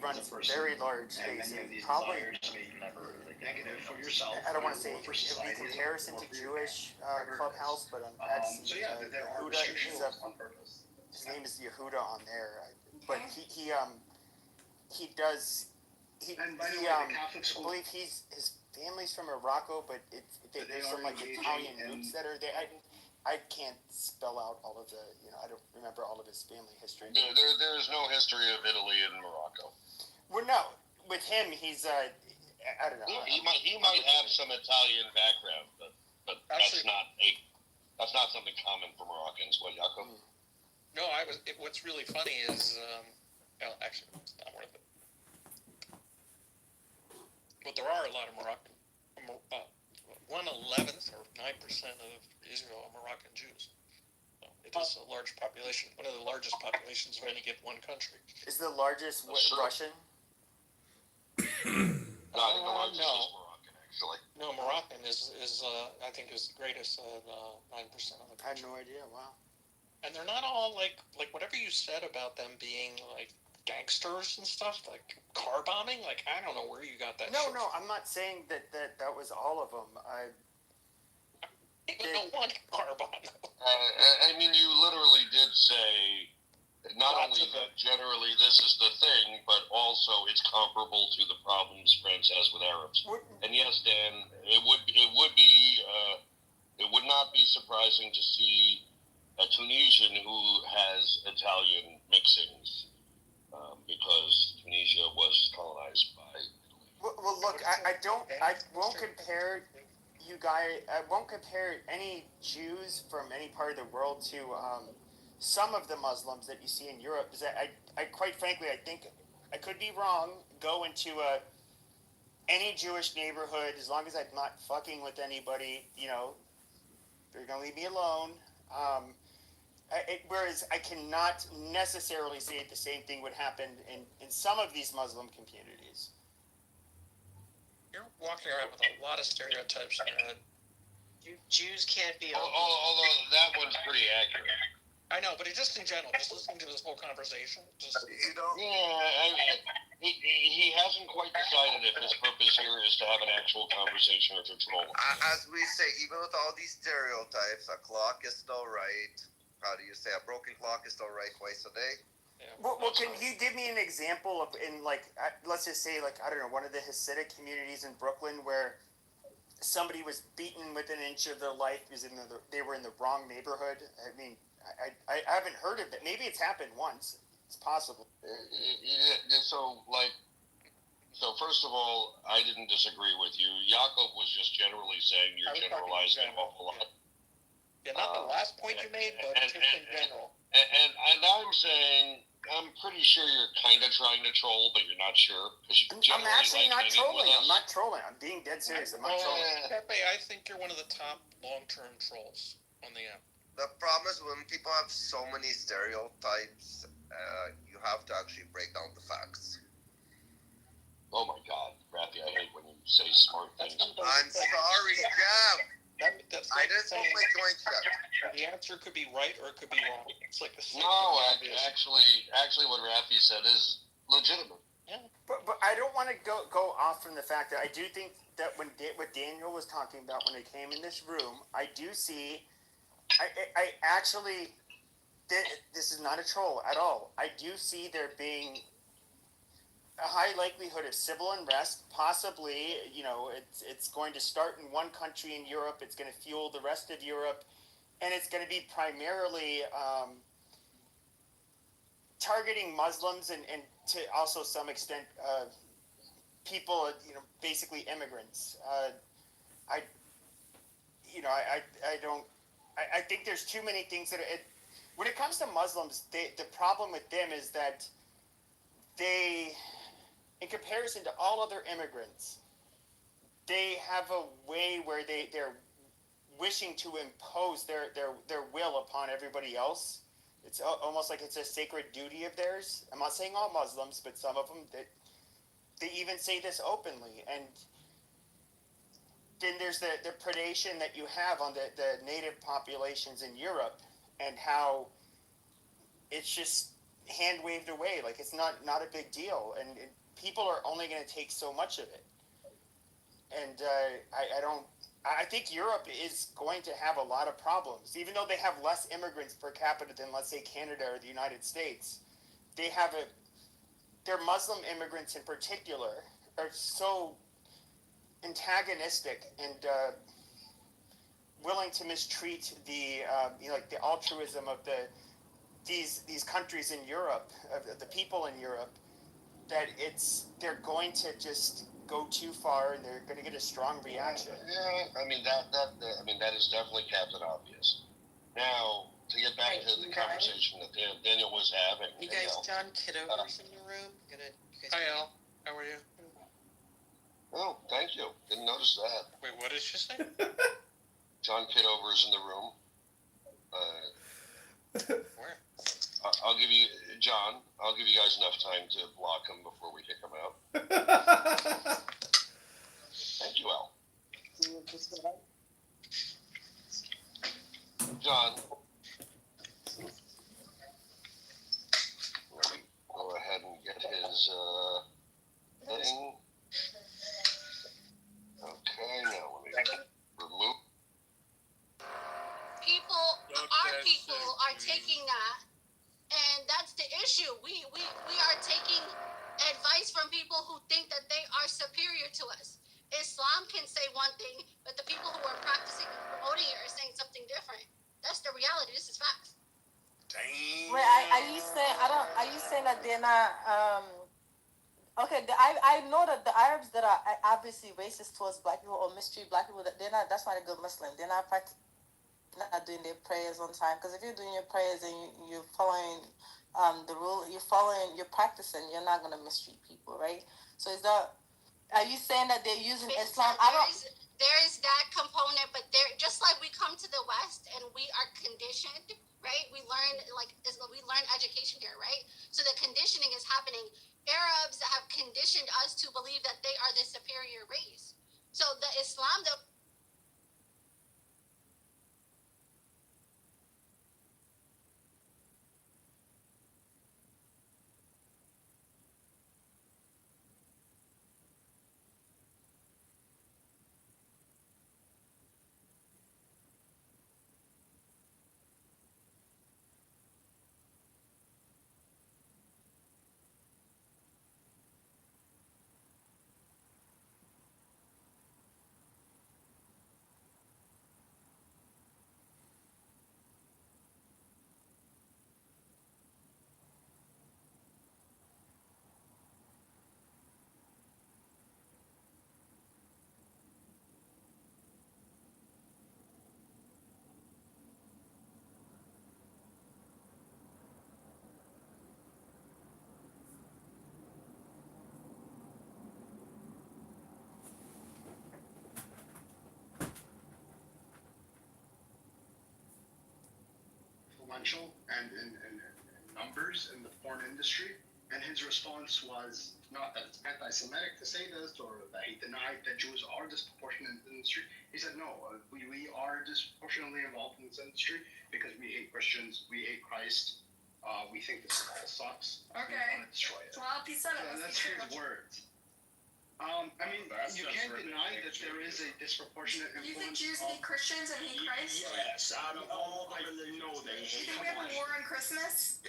runs very large space. Probably, I don't want to say it would be comparison to Jewish clubhouse, but I'd see Yehuda. His name is Yehuda on there, but he does. I believe his family's from Morocco, but there's some like Italian roots that are there. I can't spell out all of the, I don't remember all of his family history. There is no history of Italy and Morocco. Well, no, with him, he's I don't know. He might have some Italian background, but that's not something common for Moroccans. What, Jacob? No, what's really funny is, actually, it's not worth it. But there are a lot of Moroccan, 1/11 or 9% of Israel are Moroccan Jews. So it is a large population, one of the largest populations of any given one country. Is the largest Russian? No, I think the largest is Moroccan, actually. No, Moroccan is I think is the greatest, 9% of the country. I had no idea. Wow. And they're not all like whatever you said about them being like gangsters and stuff, like car bombing. Like, I don't know where you got that. No, I'm not saying that was all of them. One car bomb. I mean, you literally did say not only that generally this is the thing, but also it's comparable to the problems France has with Arabs. And yes, Dan, it would not be surprising to see a Tunisian who has Italian mixings, because Tunisia was colonized by Italy. Well, look, I won't compare you guys. I won't compare any Jews from any part of the world to some of the Muslims that you see in Europe. Because I quite frankly, I think I could be wrong. Go into any Jewish neighborhood, as long as I'm not fucking with anybody, they're gonna leave me alone. Whereas I cannot necessarily say that the same thing would happen in some of these Muslim communities. You're walking around with a lot of stereotypes in your head. Jews can't be. Although that one's pretty accurate. I know, but just in general, just listening to this whole conversation, Yeah, I mean, he hasn't quite decided if his purpose here is to have an actual conversation or to troll. As we say, even with all these stereotypes, a clock is still right. How do you say, a broken clock is still right twice a day? Yeah, well, can you give me an example of, let's just say, I don't know, one of the Hasidic communities in Brooklyn where somebody was beaten within an inch of their life because they were in the wrong neighborhood? I mean, I haven't heard of it. Maybe it's happened once. It's possible. So first of all, I didn't disagree with you. Jacob was just generally saying you're generalizing an awful lot. Yeah, not the last point you made, but just in general. And I'm saying, I'm pretty sure you're kind of trying to troll, but you're not sure. I'm actually not trolling. I'm not trolling. I'm being dead serious. I'm not trolling. Pepe, I think you're one of the top long-term trolls on the app. The problem is when people have so many stereotypes, you have to actually break down the facts. Oh my God, Rafi, I hate when you say smart things. I'm sorry, Jeff. That's I didn't put my joint shut. The answer could be right or it could be wrong. It's like a no, actually, what Rafi said is legitimate. Yeah. But I don't want to go off from the fact that I do think that what Daniel was talking about when he came in this room, I do see. I actually, this is not a troll at all. I do see there being a high likelihood of civil unrest. Possibly, it's going to start in one country in Europe. It's going to fuel the rest of Europe, and it's going to be primarily targeting Muslims and to also some extent people, basically immigrants. I think there's too many things that when it comes to Muslims, the problem with them is that they, in comparison to all other immigrants, they have a way where they're wishing to impose their will upon everybody else. It's almost like it's a sacred duty of theirs. I'm not saying all Muslims, but some of them, they even say this openly. And then there's the predation that you have on the native populations in Europe, and how it's just hand waved away. Like it's not a big deal, and people are only going to take so much of it. And I think Europe is going to have a lot of problems, even though they have less immigrants per capita than, let's say, Canada or the United States. They have their Muslim immigrants in particular are so antagonistic and willing to mistreat the like the altruism of these countries in Europe, of the people in Europe, that they're going to just go too far and they're going to get a strong reaction. Yeah, I mean that is definitely Captain Obvious. Now, to get back to the conversation that Daniel was having. You guys, John Kitover's in the room. Hi, Al. How are you? Oh, thank you. Didn't notice that. Wait, what did she say? John Kitover is in the room. Where? I'll give you guys enough time to block him before we kick him out. Thank you, Al. John, let me go ahead and get his thing. Okay, now let me remove. Our people are taking that, and that's the issue. We are taking advice from people who think that they are superior to us. Islam can say one thing, but the people who are practicing and promoting it are saying something different. That's the reality. This is facts. Wait, are you saying Are you saying that they're not? Okay, I know that the Arabs that are obviously racist towards black people or mistreat black people, that they're not. That's not a good Muslim. They're not not doing their prayers on time. Because if you're doing your prayers and you're following the rule, you're practicing, you're not gonna mistreat people, right? So are you saying that they're using Islam? There is that component, but just like we come to the West and we are conditioned, right? We learn education here, right? So the conditioning is happening. Arabs have conditioned us to believe that they are the superior race. So the Islam that influential and numbers in the porn industry, and his response was not that it's anti-Semitic to say this or that he denied that Jews are disproportionate in the industry. He said, no, we are disproportionately involved in this industry because we hate Christians, we hate Christ, we think this all sucks. Okay. We want to destroy it. Well, he said it. That's his words. I mean, you can't deny that there is a disproportionate influence. You think Jews hate Christians and hate Christ? Yes, out of all I know they hate. You think we have a war on Christmas?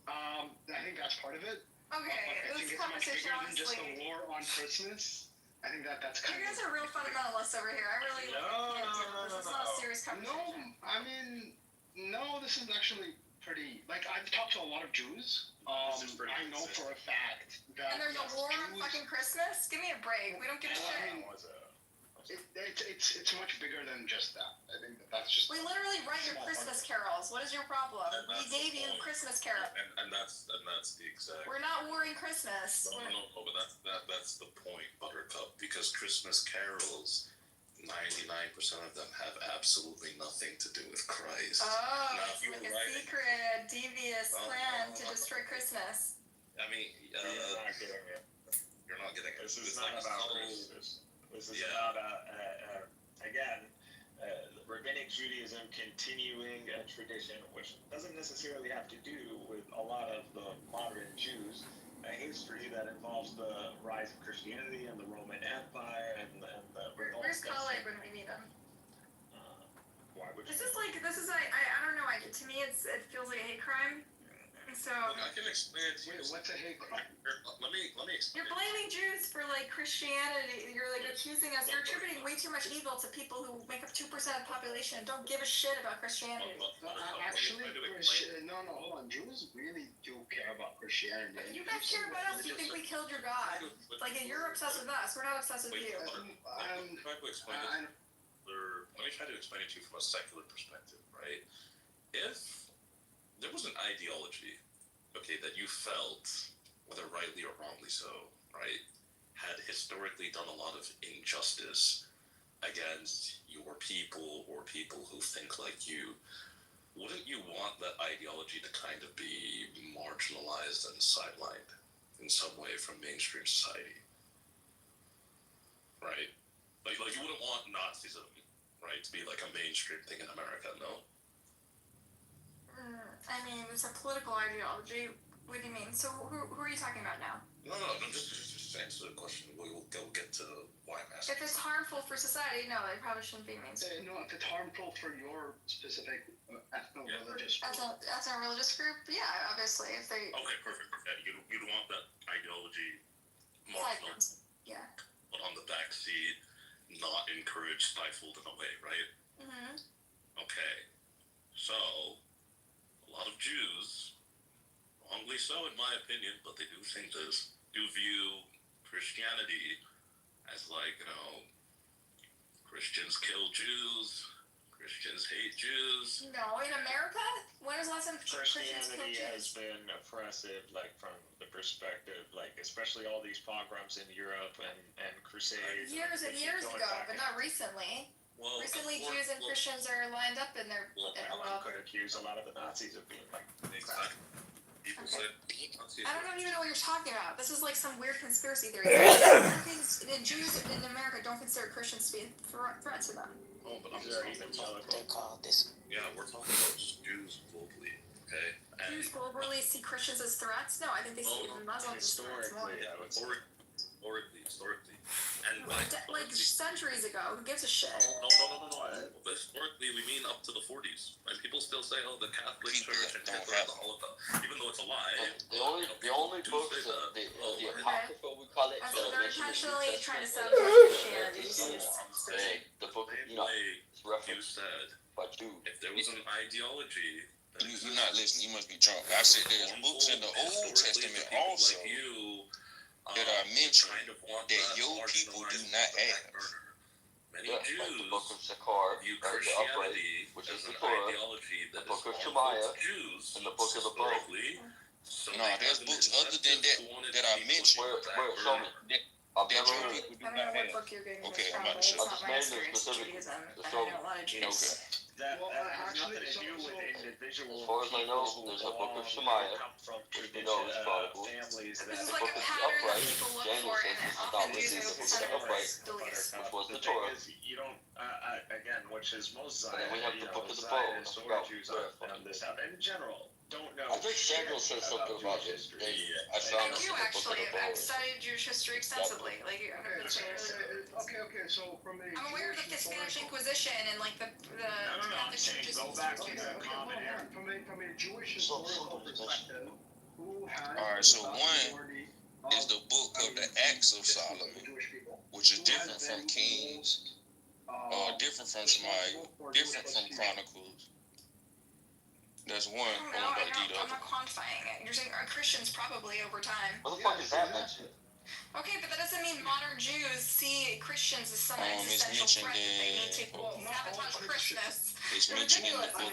I think that's part of it. Okay, this conversation Than just honestly. a war on Christmas. I think that's kind You guys of. are real fundamentalists over here. I really can't do this. This is not a serious No, conversation. I mean, no. This is actually pretty. Like I've talked to a lot of Jews. I know for a fact that. And there's a war on fucking Christmas? Give me a break. We don't give a shit. It's much bigger than just that. I think that's just. We literally write your Christmas carols. What is your problem? We gave you Christmas carols. And that's the exact. We're not warring Christmas. No, but that's the point, Buttercup. Because Christmas carols, 99% of them have absolutely nothing to do with Christ. Oh, Now, it's like a secret, devious plan to destroy Christmas. I mean, You're not getting it. you're not getting it. This is It's not like about so- Christmas. This is Yeah. about again. rabbinic Judaism continuing a tradition which doesn't necessarily have to do with a lot of the modern Jews, a history that involves the rise of Christianity and the Roman Empire and the Where's Khaled when we need him? Why would This is I don't know. To me, it feels like a hate crime. So Look, I can explain it to you. Wait, what's a hate crime? Here, let me explain. you're blaming Jews for like Christianity. You're like accusing us. You're attributing way too much evil to people who make up 2% of the population and don't give a shit about Christianity. Actually, hold on. Jews really do care about Christianity. You guys care about us. You think we killed your God? Like you're obsessed with us. We're not obsessed with you. Let me try to explain it. Let me try to explain it to you from a secular perspective, right? If there was an ideology, okay, that you felt, whether rightly or wrongly so, right, had historically done a lot of injustice against your people or people who think like you, wouldn't you want that ideology to kind of be marginalized and sidelined in some way from mainstream society? Right? Like you wouldn't want Nazism, right, to be like a mainstream thing in America, no? I mean, it's a political ideology. What do you mean? So who are you talking about now? No, just answer the question. We'll get to why I'm asking. If it's harmful for society, no, it probably shouldn't be mainstream. No, if it's harmful for your specific ethno-religious group. That's a religious group? Yeah, obviously. If they... Okay, perfect. You'd want that ideology marginal, Yeah. but on the backseat, not encouraged, stifled in a way, right? Mm-hmm. Okay. So, a lot of Jews, wrongly so in my opinion, but they do think this, do view Christianity as like, Christians kill Jews, Christians hate Jews. No, in America? When was the last time Christians killed Christianity has Jews? been oppressive, like from the perspective, like especially all these pogroms in Europe and crusades. Years and years ago, but not recently. Well, Recently, Jews and Christians are lined up in their... One could accuse a lot of the Nazis of being like... Exactly. People said I don't even know what you're talking about. This is like some weird conspiracy theory. The Jews in America don't consider Christians to be a threat to them. Oh, but I'm These are evangelical. They call this. Yeah, we're talking about just Jews globally, okay? And Jews globally see Christians as threats? No, I think they see Muslims as threats more. Historically, I would say. historically. And Like centuries ago, who gives a shit? No. But historically, we mean up to the 40s. Right? People still say, oh, the Catholic Church and Hitler and the Holocaust, even though it's a lie. The only books, the Apocrypha, we call it. They're intentionally trying to sabotage Christianity. The book, it's You referenced said, by Jude. if there was an ideology... You're not listening. You must be drunk. I said there's books in the Old Testament also that are mentioned that your people do not have. Many Like Jews the book of Sakar, view or the upright, Christianity which is as the an Torah, ideology that the book is of harmful Shemaiah, to Jews and the book of the Bible. historically. So No, there's books other than that I mentioned Where, show me. I've that never your heard. people do I don't not know what have. book you're getting Okay, this I'm from, about but to it's show not you. my I just made experience them with Judaism, and I So- know a lot of Jews. Okay. That Well, has actually, nothing to do with so- individual As far as I know, people who there's a book of belong, Shemaiah, come from which we know is Chronicles. families This is that like book a of the pattern that upright, people look Daniel for, says and this is often not Jews listed are in the book of the centered upright, beliefs. which was the thing Torah. is, you don't, again, which is most And then we have the book of the Bible. Zionists I or forgot Jews where on this out in general don't know. I think Samuel shit said something about Jewish this. history. I I found this do in the book of actually. the I've Bible. studied Jewish history extensively. Like, I'm Okay, really so from a I'm aware of like the Spanish historical- Inquisition and like the No, I'm Catholic saying churches. go and back stuff. to the common era. From a Jewish So- historical perspective, who has Alright, so one is the book of the Acts of Solomon, which is different from Kings, different from Shemaiah, different from Chronicles. That's one. I don't I'm know. about to do the I'm other. not quantifying it. You're saying Christians probably over time. What the fuck is that mentioned? Okay, but that doesn't mean modern Jews see Christians as some It's existential mentioned threat that they need to in- sabotage Christmas. It's mentioned in the book of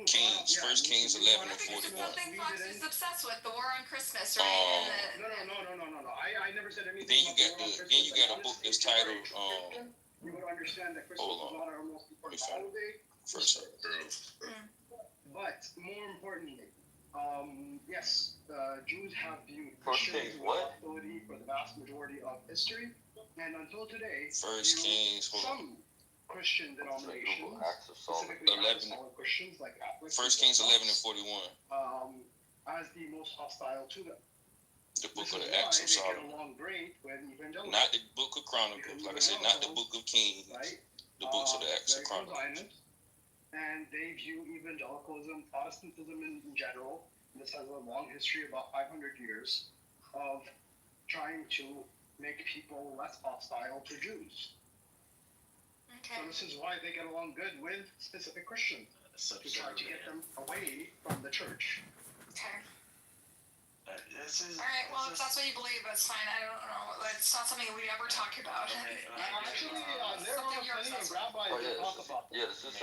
Kings, 1 Kings 11 and This is 41. something Fox is obsessed with, the war on Christmas, right? No. I never said anything. Then you got a book that's titled You would understand that Christmas hold is on. not our most important Let me find holiday. first. But more importantly, yes, Jews have viewed First Christians Kings, with what? hostility for the vast majority of history, and until today, 1 Kings, hold on. some Christian denominations, specifically 11. apostolic Christians like Catholics, 1 Kings 11:41. As the most hostile to them. The book This of is the Acts why of they get Solomon. along great with evangelicals. Not the book of Chronicles. Like I said, not the book of Kings. Right? The books of the Acts of Very Chronicles. And they view evangelicalism, Protestantism in general, and this has a long history, about 500 years, of trying to make people less hostile to Jews. Okay. So this is why they get along good with specific Christians, to try to get them away from the church. Okay. This is. All right. Well, if that's what you believe, that's fine. I don't know. It's not something we ever talk about. Actually, there are plenty of rabbis that talk about this. Yeah, this is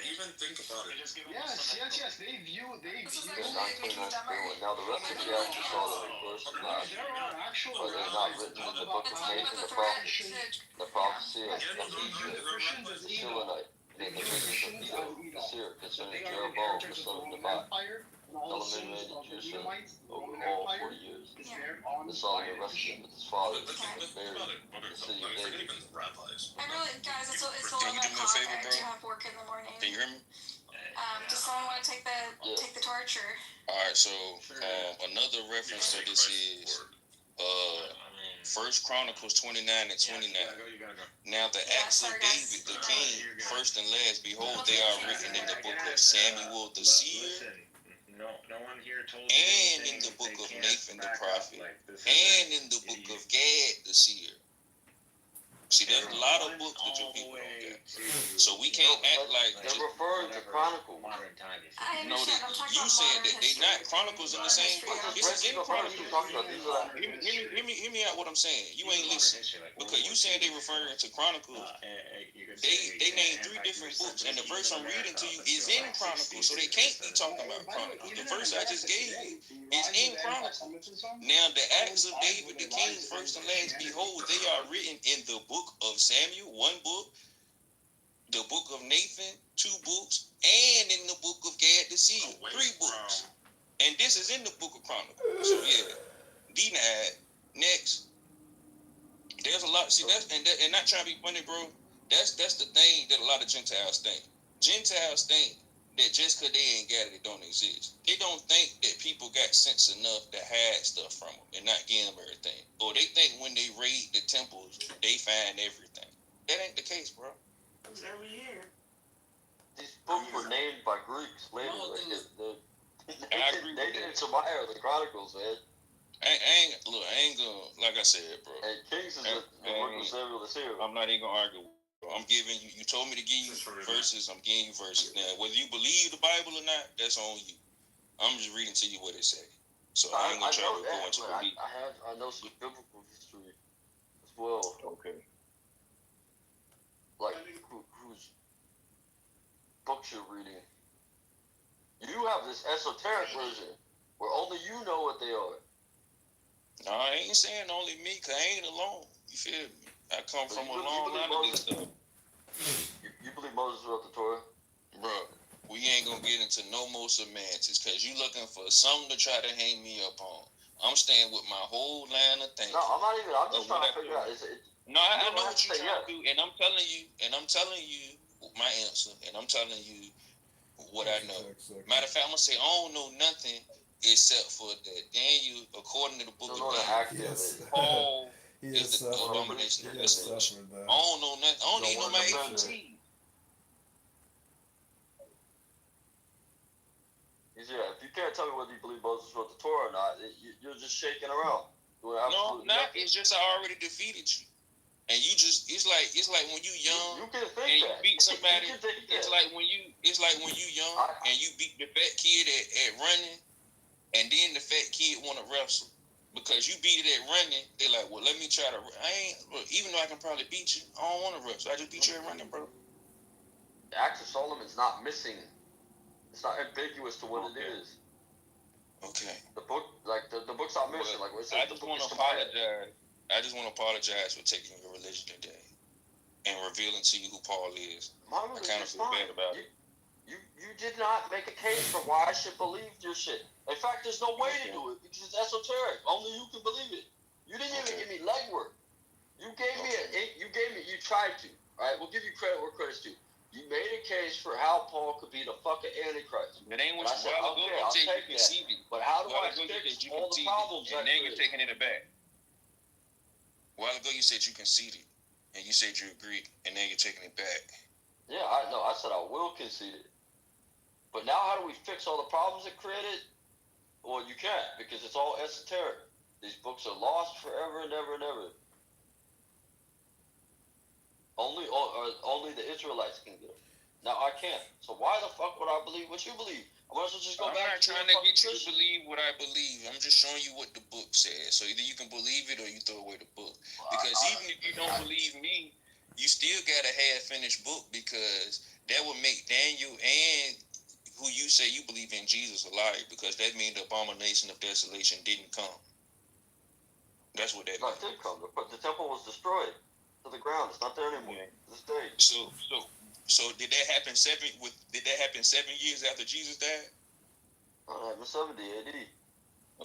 Even think about it. Yes. They view. Now the rest of the Acts of Solomon, first and last, There are actual but they're not written in the book of Nathan, the prophecy of the Shilonite, the visions of Edo, the seer concerning Jeroboam, the son of Nebat. Solomon reigned in Jerusalem over all 40 years. And Solomon rested with his father, and buried in the city of David. I really, guys, it's a little Can you do bit me a hot. favor, I bro? do have work in the morning. Can you hear me? Does someone want to take the torch or? All right. So another reference for this is 1 Chronicles 29:29. Now the acts of David the king, first and last, behold, they are written in the book of Samuel the seer, No one here told you and in the book of Nathan the prophet, and in the book of Gad the seer. See, there's a lot of books that your people don't get. So we can't act like They're referring to Chronicles. I no, understand. I'm talking you about said modern that they history. not Chronicles in the same book. This is in Chronicles. Hear me out what I'm saying. You ain't listening. Because you said they referring to Chronicles. They named 3 different books, and the verse I'm reading to you is in Chronicles, so they can't be talking about Chronicles. The verse I just gave you is in Chronicles. Now the acts of David the king, first and last, behold, they are written in the book of Samuel, 1 book, the book of Nathan, 2 books, and in the book of Gad the seer, 3 books. And this is in the book of Chronicles. So yeah, denied. Next. There's a lot. See, and not trying to be funny, bro. That's the thing that a lot of Gentiles think. Gentiles think that just because they ain't got it, it don't exist. They don't think that people got sense enough to hide stuff from them and not give them everything. Or they think when they raid the temples, they find everything. That ain't the case, bro. Every year. These books were named by Greeks later. I agree They didn't survive the Chronicles, man. I ain't gonna, like I said, bro. And Kings is the book of Samuel the seer. I'm not even gonna argue. I'm giving you. You told me to give you verses. I'm giving you verses. Now, whether you believe the Bible or not, that's on you. I'm just reading to you what it say. So I ain't gonna try to go into belief. I know some biblical history as well. Okay. Like whose books you're reading. You have this esoteric version where only you know what they are. No, I ain't saying only me, cause I ain't alone. You feel me? I come from a long line of this stuff. You believe Moses wrote the Torah? Bro, we ain't gonna get into no more semantics, cause you looking for something to try to hang me up on. I'm staying with my whole line of thinking. No, I'm just trying to figure out. No, I know what you're trying to do, and I'm telling you my answer, and I'm telling you what I know. Matter of fact, I'm gonna say I don't know nothing except for that Daniel, according to the book of Daniel, Paul is the abomination of desolation. I don't know nothing. I don't even know my APT. Yeah, if you can't tell me whether you believe Moses wrote the Torah or not, you're just shaking around. No, not. It's just I already defeated you. And you just it's like when you young you can think and you that. beat somebody. It's like when you young and you beat the fat kid at running, and then the fat kid want to wrestle because you beat it at running. They like, well, let me try to. Even though I can probably beat you, I don't want to wrestle. I just beat you at running, bro. The Acts of Solomon's not missing. It's not ambiguous to what it is. Okay. The book, like the book's not missing. Like what it says, I just want to apologize. I just want to apologize for taking your religion today and revealing to you who Paul is. My I kind of feel bad about it. You did not make a case for why I should believe your shit. In fact, there's no way to do it because it's esoteric. Only you can believe it. You didn't even give me legwork. You gave me you tried to. right? We'll give you credit where credit's due. You made a case for how Paul could be the fucking Antichrist. It ain't what I you said, while ago okay, you I'll said take you that. conceded. But how do While I ago you fix said you all the conceded, problems and that now you're created? taking it back. A while ago you said you conceded, and you said you agreed, and now you're taking it back. Yeah, I know. I said I will concede it. But now how do we fix all the problems it created? Well, you can't, because it's all esoteric. These books are lost forever and ever and ever. Only the Israelites can get them. Now I can't. So why the fuck would I believe what you believe? I might as well just go I'm back not to trying to get you to believe what I believe. I'm just showing you what the book says. So either you can believe it or you throw away the book. Because even if you don't believe me, you still got a half-finished book, because that would make Daniel and who you say you believe in Jesus a liar, because that means the abomination of desolation didn't come. That's what that means. It did come, but the temple was destroyed to the ground. It's not there anymore. To this day. So did that happen 7 years after Jesus died? It was 70 AD.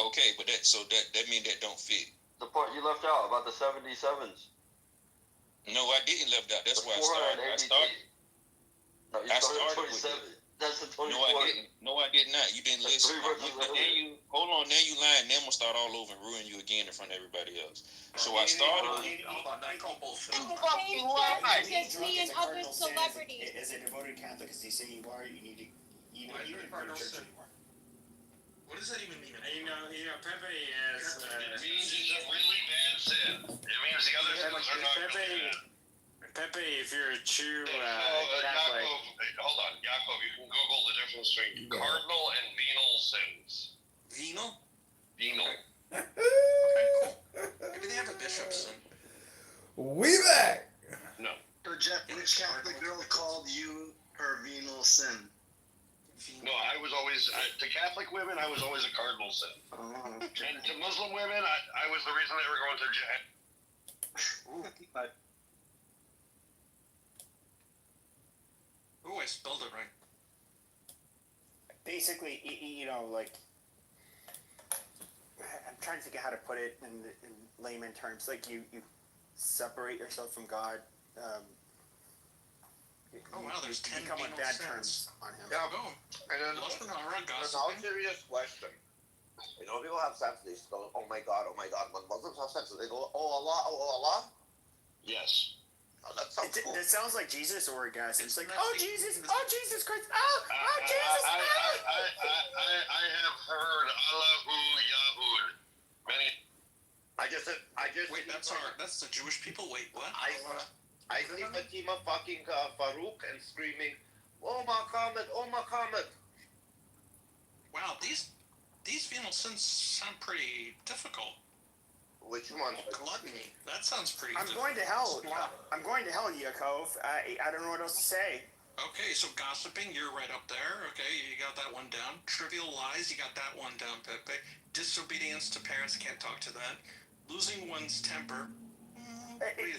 Okay, but that means that don't fit. The part you left out about the 77s. No, I didn't left out. That's why I started. No, you started 27. That's the 24. No, I did not. You didn't listen. Hold on, now you lying. Now I'm gonna start all over and ruin you again in front of everybody else. So I started. Just me and other celebrities. As a devoted Catholic, as they say you are, you need to go to church anymore. What does that even mean? Pepe is. It means it's a really bad sin. It means the other sins are not really bad. Pepe, if you're a true Catholic. Hold on, Yaakov, you can Google the difference between cardinal and venal sins. Venal? Venal. Okay, cool. Maybe they have a bishop's sin. We back. No. So Jeff, which Catholic girl called you her venal sin? No, I was always, to Catholic women, I was always a cardinal sin. Oh, okay. And to Muslim women, I was the reason they were going to jihad. Oh, I spelled it right. Basically, I'm trying to think of how to put it in layman terms. Like you separate yourself from God. There's 10 come on bad terms on him. Yeah. And then all serious question. People have sex, they go, oh my God. When Muslims have sex, they go, oh Allah. Yes. Oh, that sounds cool. That sounds like Jesus orgasm. It's like, oh Jesus Christ, oh Jesus. I have heard Allahu Yahud many. Wait, that's the Jewish people. Wait, what? I see Fatima fucking Farouk and screaming, oh Muhammad. Wow, these venal sins sound pretty difficult. Which one? Gluttony. That sounds pretty I'm difficult. going to hell. I'm going to hell, Yaakov. I don't know what else to say. Okay, so gossiping, you're right up there. Okay, you got that one down. Trivial lies, you got that one down, Pepe. Disobedience to parents, can't talk to that. Losing one's temper.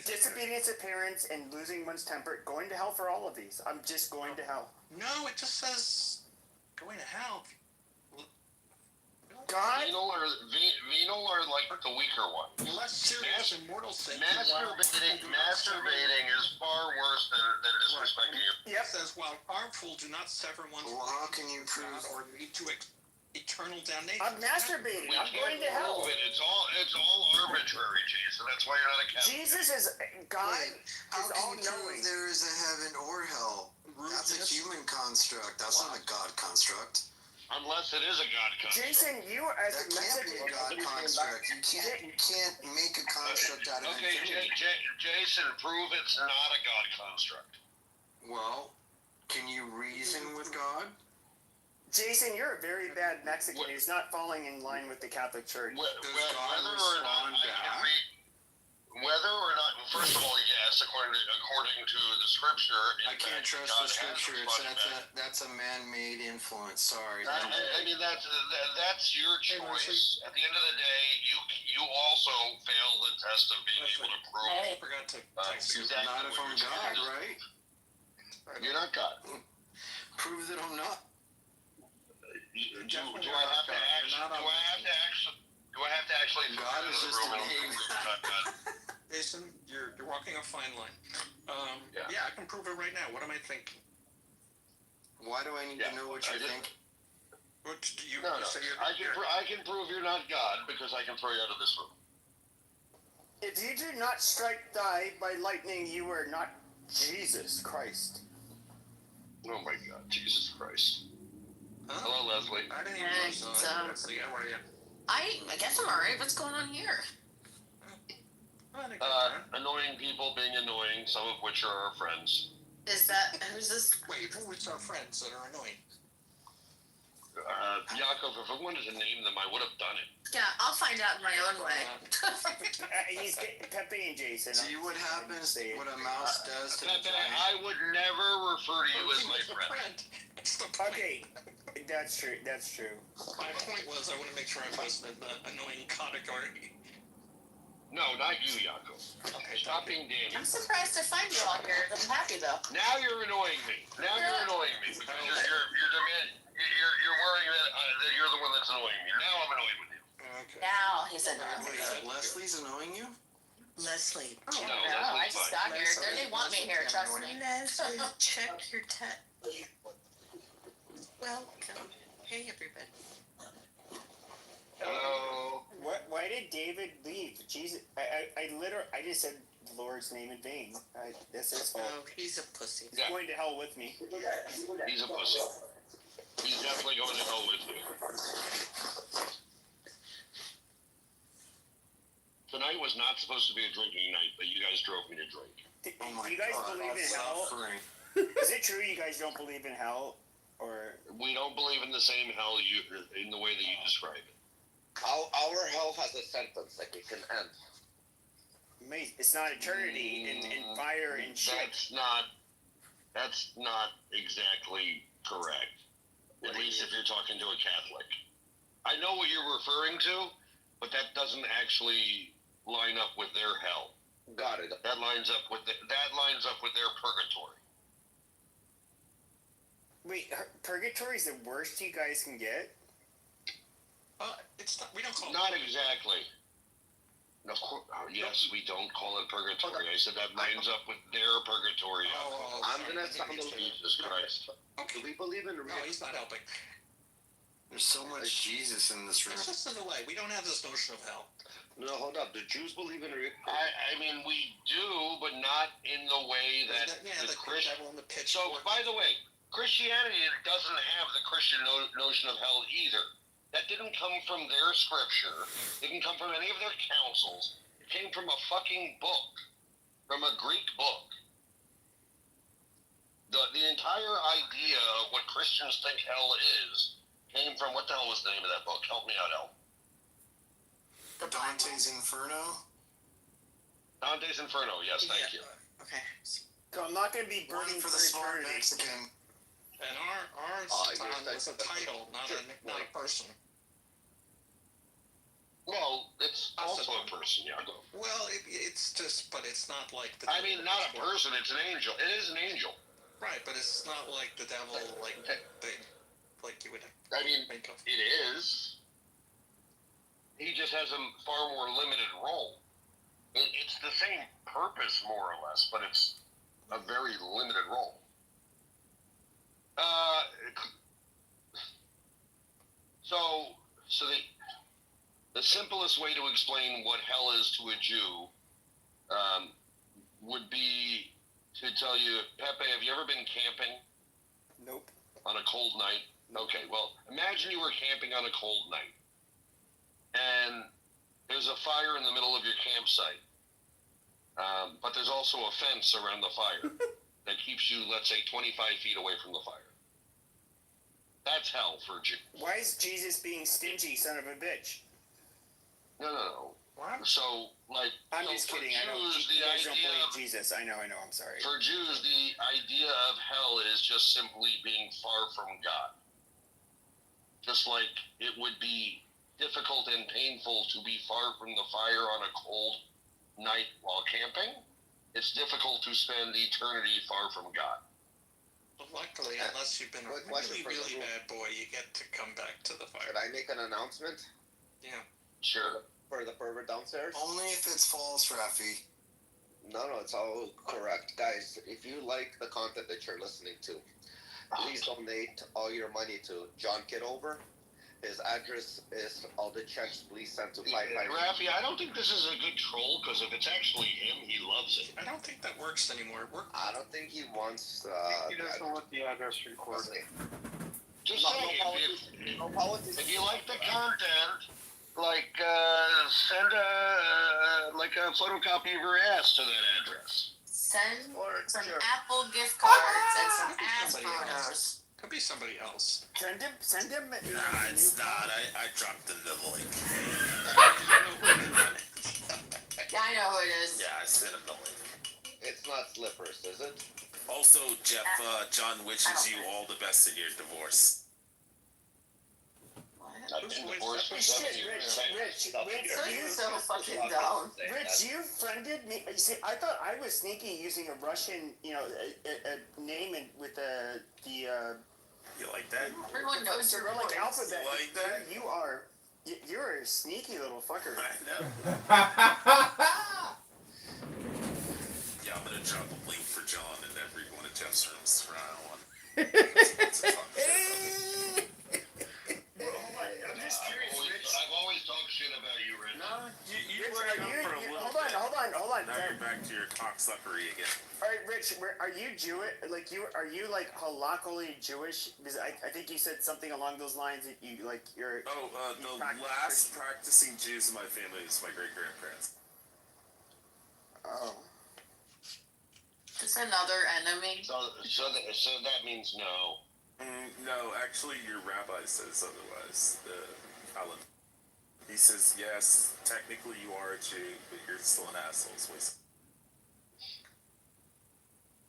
Disobedience to parents and losing one's temper. Going to hell for all of these. I'm just going to hell. No, it just says going to hell. God? Venal are like the weaker ones. Less serious and mortal sin. Masturbating is far worse than disrespecting you. Yep. It says, while harmful, do not sever one's how can you prove or lead to eternal damnation. I'm masturbating. I'm going to hell. It's all arbitrary, Jason. That's why you're not a Catholic. Jesus is God. How is can all you prove knowing. there is a heaven or hell? That's a human construct. That's not a God construct. Unless it is a God construct. Jason, you as That a can't be a God construct. You can't make a construct out of infinity. Jason, prove it's not a God construct. Well, can you reason with God? Jason, you're a very bad Mexican who's not falling in line with the Catholic Church. Whether or not, first of all, yes, according to the scripture. I can't trust the scripture. That's a man-made influence. Sorry. I mean, that's your choice. At the end of the day, you also fail the test of being able to prove. I forgot to text you. Not if I'm God, right? You're not God. Prove that I'm not. Do I have to actually? God is just a name. Jason, you're walking a fine line. Yeah, I can prove it right now. What am I thinking? Why do I need to know what you think? What do you, No, you say you're, I can prove you're not God because I can throw you out of this room. If you do not strike die by lightning, you are not Jesus Christ. Oh my God, Jesus Christ. huh? Hello, Leslie. I didn't even Hey, know. so- Leslie, how are you? I guess I'm alright. What's going on here? Annoying people being annoying, some of which are our friends. Is that who's this? Wait, who is our friends that are annoying? Yaakov, if I wanted to name them, I would have done it. Yeah, I'll find out in my own way. He's Pepe and Jason. See what happens, what a mouse does to Pepe, the giant? I would never refer to you as my friend. That's the point. Okay, that's true. That's true. My point was I want to make sure I wasn't in the annoying category. No, not you, Yaakov. Okay, Stop being Danny. I'm surprised to find you on here. I'm happy though. Now you're annoying me. Now you're annoying me because you're worrying that you're the one that's annoying me. Now I'm annoyed with you. Okay. Now he's annoying. Leslie's annoying you? Leslie. No, No, I just got here. Leslie. They want me here. Trust me. Leslie, check your Welcome. Hey, everybody. Hello. Why did David leave? Jesus, I just said the Lord's name in vain. That's his fault. Oh, he's a pussy. He's going to hell with me. He's a pussy. He's definitely going to hell with you. Tonight was not supposed to be a drinking night, but you guys drove me to drink. Do you guys believe in hell? Is it true you guys don't believe in hell? Or we don't believe in the same hell in the way that you describe it. Our hell has a sentence, like it can end. It's not eternity in fire and shit. That's not exactly correct. At least if you're talking to a Catholic. I know what you're referring to, but that doesn't actually line up with their hell. Got it. That lines up with their purgatory. Wait, purgatory is the worst you guys can get? It's not. We don't call it. Not exactly. No, yes, we don't call it purgatory. I said that lines up with their purgatory. I'm gonna sound a little. Jesus Christ. Do we believe in? No, he's not helping. There's so much Jesus in this room. It's just in the way. We don't have this notion of hell. No, hold up. The Jews believe in. I mean, we do, but not in the way that the Christian. devil in the pitch. So, by the way, Christianity doesn't have the Christian notion of hell either. That didn't come from their scripture. It didn't come from any of their councils. It came from a fucking book, from a Greek book. The entire idea of what Christians think hell is came from, what the hell was the name of that book? Help me out, El. Dante's Inferno? Dante's Inferno, yes, thank you. Okay. So I'm not going to be burning For the smart eternity. Mexican. And ours was a title, not a person. Well, it's also a person, Yago. Well, it's just, but it's not like the. I mean, not a person, it's an angel. It is an angel. Right, but it's not like the devil, like you would. I mean, think of. it is. He just has a far more limited role. It's the same purpose, more or less, but it's a very limited role. So the simplest way to explain what hell is to a Jew would be to tell you, Pepe, have you ever been camping? Nope. On a cold night? Okay, well, imagine you were camping on a cold night, and there's a fire in the middle of your campsite, but there's also a fence around the fire that keeps you, let's say, 25 feet away from the fire. That's hell for a Jew. Why is Jesus being stingy, son of a bitch? No. What? So, like, I'm just kidding. I know Jews, you guys don't believe Jesus. I know. I'm sorry. For Jews, the idea of hell is just simply being far from God. Just like it would be difficult and painful to be far from the fire on a cold night while camping, it's difficult to spend eternity far from God. But luckily, unless you've been a really bad boy, you get to come back to the fire. Could I make an announcement? Yeah. Sure. For the pervert downstairs? Only if it's false, Rafi. No, it's all correct. Guys, if you like the content that you're listening to, please donate all your money to John Kitover. His address is all the checks please send to 555. Rafi, I don't think this is a good troll, because if it's actually him, he loves it. I don't think that works anymore. I don't think he wants. He doesn't want the address recorded. Just No saying, politics. if you like the content, like, send a photocopy of your ass to that address. Send Or some sure. Apple gift cards and some ass Somebody else. photos. Could be somebody else. Send him. Nah, it's not. I dropped in the link. Yeah, I know who it is. Yeah, I sent him the link. It's not slippers, is it? Also, Jeff, John wishes you all the best in your divorce. I've been divorced for Shit, 7 years. Rich, You're so fucking dumb. Rich, you friended me. You see, I thought I was sneaky using a Russian, a name with the You like that? Everyone knows your Cyrillic voice. alphabet. Like that? You're a sneaky little fucker. I know. Yeah, I'm gonna drop a link for John in every one of Jeff's rooms from now on. I'm just curious, Rich. I've always talked shit about you, Rich. No, you Rich, let it go for a little bit. Hold on. Now you're back to your cocksuckery again. All right, Rich, are you Jewish? Are you halachically Jewish? Because I think you said something along those lines that you're. Oh, the last practicing Jews in my family is my great grandparents. Oh. It's another enemy. So that means no. No, actually, your rabbi says otherwise. Alan. He says, yes, technically you are a Jew, but you're still an asshole. So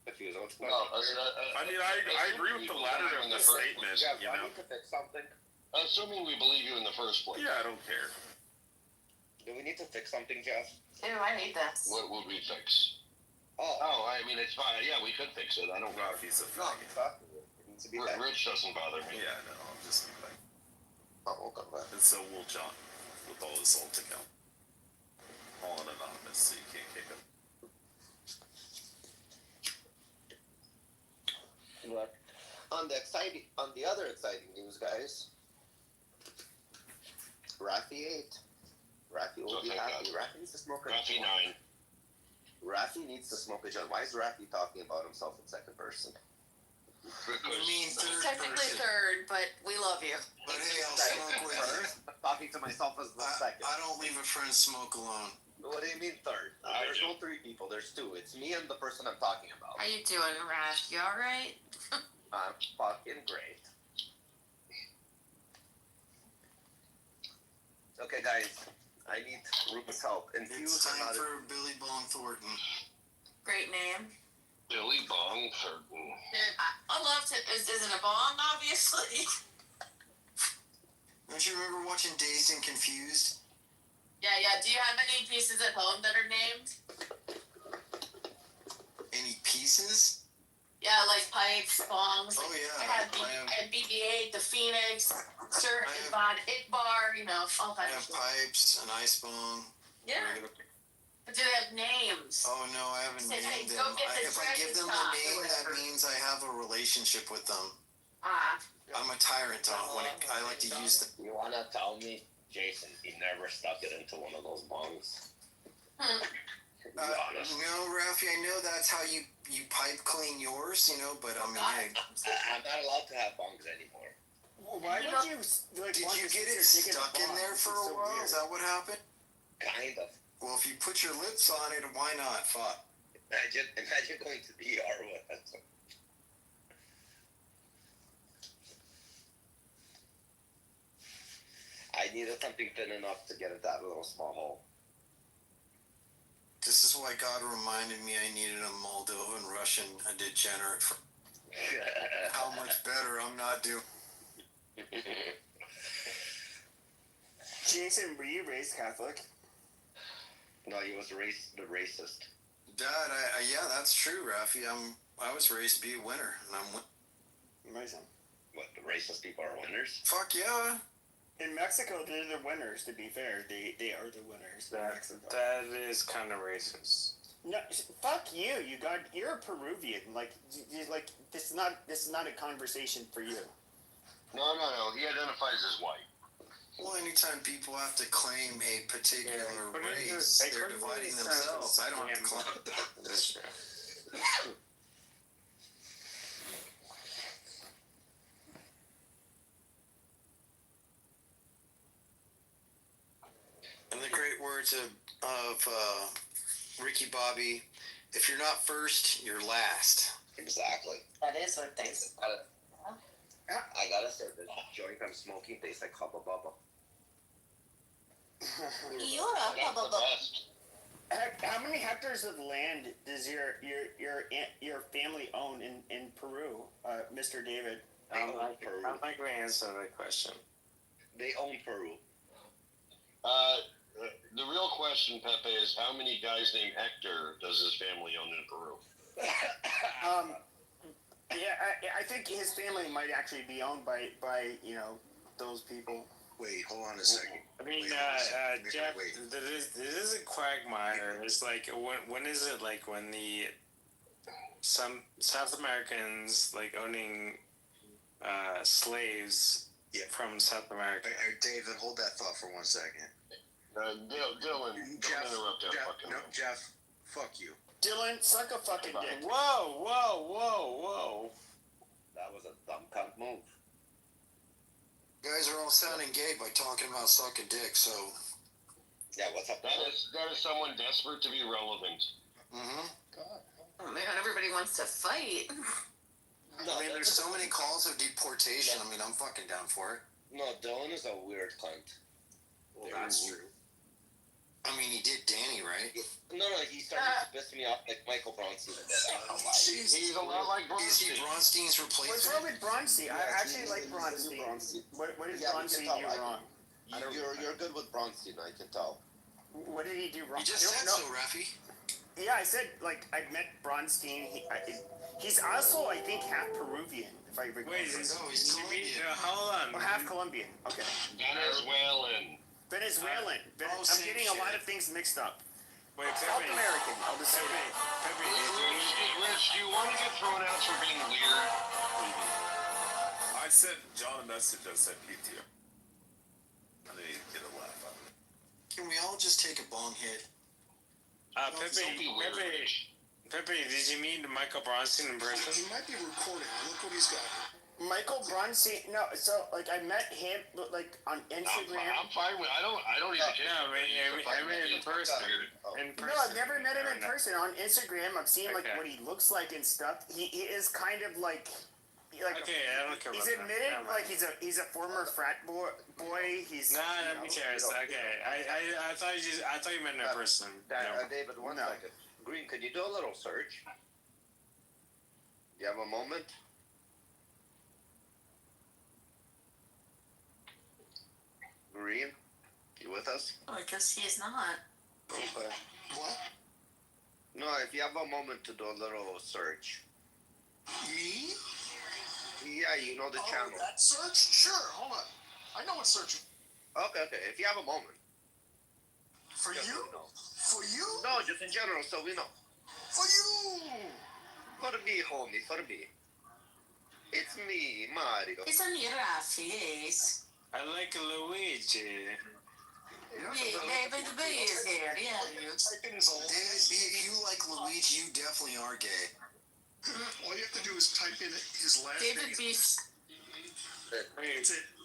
I mean, I agree with the latter of the statement, you know. Something. Assuming we believe you in the first place. Yeah, I don't care. Do we need to fix something, Jeff? Ew, I hate this. What would we fix? Oh, I mean, it's fine. Yeah, we could fix it. I don't know. Rocky's a no, faggot. fuck. It needs to be that. Rich doesn't bother me. Yeah, no, I'll just be like. Oh, okay, man. And so will John, with all his old account. All anonymous, so you can't kick him. But on the other exciting news, guys, Rafi ate. Rafi will be happy. Rafi needs to smoke a Rafi 9. Rafi needs to smoke a joint. Why is Rafi talking about himself in second person? You mean third Technically person. third, but we love you. But hey, I'll smoke with you. I'm talking to myself as the second. I don't leave a friend smoke alone. What do you mean third? There's no 3 people. There's 2. It's me and the person I'm talking about. How you doing, Rash? You alright? I'm fucking great. Okay, guys. I need Rupert's help. It's time for Billy Bong Thornton. Great name. Billy Bong Thornton. Dude, I love to. Is it a bong, obviously? Don't you remember watching Dazed and Confused? Yeah. Do you have any pieces at home that are named? Any pieces? Yeah, like pipes, bongs. Oh, yeah. I had BB-8, the Phoenix, Sir Von Itbar, all I kinds of have shit. pipes, an ice bong. Yeah. But do they have names? Oh no, I haven't Say, hey, named go them. get the If I give them dragon top the or name, that whatever. means I have a relationship with them. Ah. I'm a tyrant on I like to use them. You wanna tell me, Jason, he never stuck it into one of those bongs? Be honest. No, Rafi, I know that's how you pipe clean yours, but I mean, hey, I'm not allowed to have bongs anymore. Well, why did you did you get it stuck in there for a while? Is that what happened? Kind of. Well, if you put your lips on it, why not? Fuck. Imagine going to the ER with it. I needed something thin enough to get at that little small hole. This is why God reminded me I needed a Moldovan Russian degenerate. How much better I'm not doing. Jason, were you raised Catholic? No, he was the racist. Dad, yeah, that's true, Rafi. I was raised to be a winner, and I'm Amazing. What, the racist people are winners? Fuck yeah. In Mexico, they're the winners, to be fair. They are the winners in Mexico. That is kind of racist. No, fuck you. You're a Peruvian. Like this is not a conversation for you. No. He identifies as white. Well, anytime people have to claim a particular race, they're dividing themselves. I don't have to claim. That's true. In the great words of Ricky Bobby, if you're not first, you're last. Exactly. That is what they say. I gotta say, this joint I'm smoking tastes like Hubba Bubba. You're a hubba bubba. How many hectares of land does your family own in Peru, Mr. David? They own Peru. I'm not going to answer that question. They own Peru. The real question, Pepe, is how many guys named Hector does his family own in Peru? I think his family might actually be owned by those people. Wait, hold on a second. I mean, Jeff, this is a quagmire. It's like, when is it like when some South Americans like owning slaves from South America? David, hold that thought for 1 second. Dylan, don't interrupt that fucking. No, Jeff, fuck you. Dylan, suck a fucking dick. Whoa. That was a dumb cunt move. You guys are all sounding gay by talking about sucking dick, so... Yeah, what's up? That is someone desperate to be relevant. Mm-hmm. God. Oh man, everybody wants to fight. No, I mean, there's so many calls of deportation. I mean, I'm fucking down for it. No, Dylan is a weird cunt. Well, that's true. I mean, he did Danny, right? No, he started to piss me off like Michael Bronstein. He's a lot like Bronstein. Is he Bronstein's replacement? What's wrong with Bronstein? I actually like Bronstein. What did Bronstein do wrong? You're good with Bronstein, I can tell. What did he do wrong? You just said so, Rafi. Yeah, I said, like, I met Bronstein. He's also, I think, half Peruvian, if I recall. Wait, he's Colombian. Hold on. Or half Colombian. Okay. Venezuelan. I'm getting a lot of things mixed up. Wait, South American. I'll just say that. Rich, do you want to get thrown out for being weird? I sent John a message. I said PTO. And they get a laugh out of it. Can we all just take a bong hit? Pepe, did you meet Michael Bronstein in person? He might be recording. Look what he's got. Michael Bronstein. No, so like I met him like on Instagram. I'm fine with. I don't even care. Yeah, I mean in person. No, I've never met him in person. On Instagram, I've seen like what he looks like and stuff. He is kind of like. Okay, I don't care about he's admitted like he's a former frat boy. He's nobody cares. Okay, I thought you meant in person. David, one second. Green, could you do a little search? You have a moment? Green, you with us? Oh, I guess he is not. Okay. What? No, if you have a moment to do a little search. Me? Yeah, you know the channel. That search? Sure, hold on. I know what search. Okay. If you have a moment. For just you? So we know. For you? No, just in general, so we know. For you! For me, homie, for me. It's me, Mario. It's on your face. I like Luigi. David B is here. Yeah, you. If you like Luigi, you definitely are gay. All you have to do is type in his last name. David B.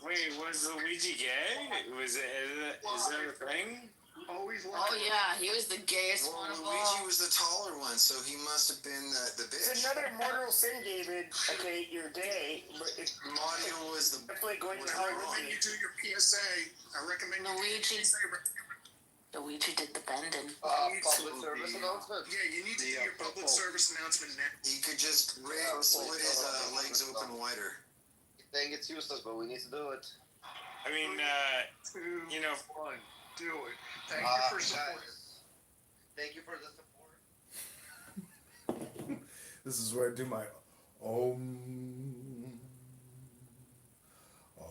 Wait, was Luigi gay? Is that a thing? Always Oh yeah, he was the gayest one of all. Luigi was the taller one, so he must have been the bitch. It's another mortal sin, David. Okay, you're gay, but Mario was the. definitely going to When hell. you do your PSA, I recommend Luigi. Luigi did the bending. Public service announcement? Yeah, you need to do your public service announcement now. He could just split his legs open wider. I think it's useless, but we need to do it. I mean, you know. One, do it. Thank you for support. Thank you for the support. This is where I do my Om. Om.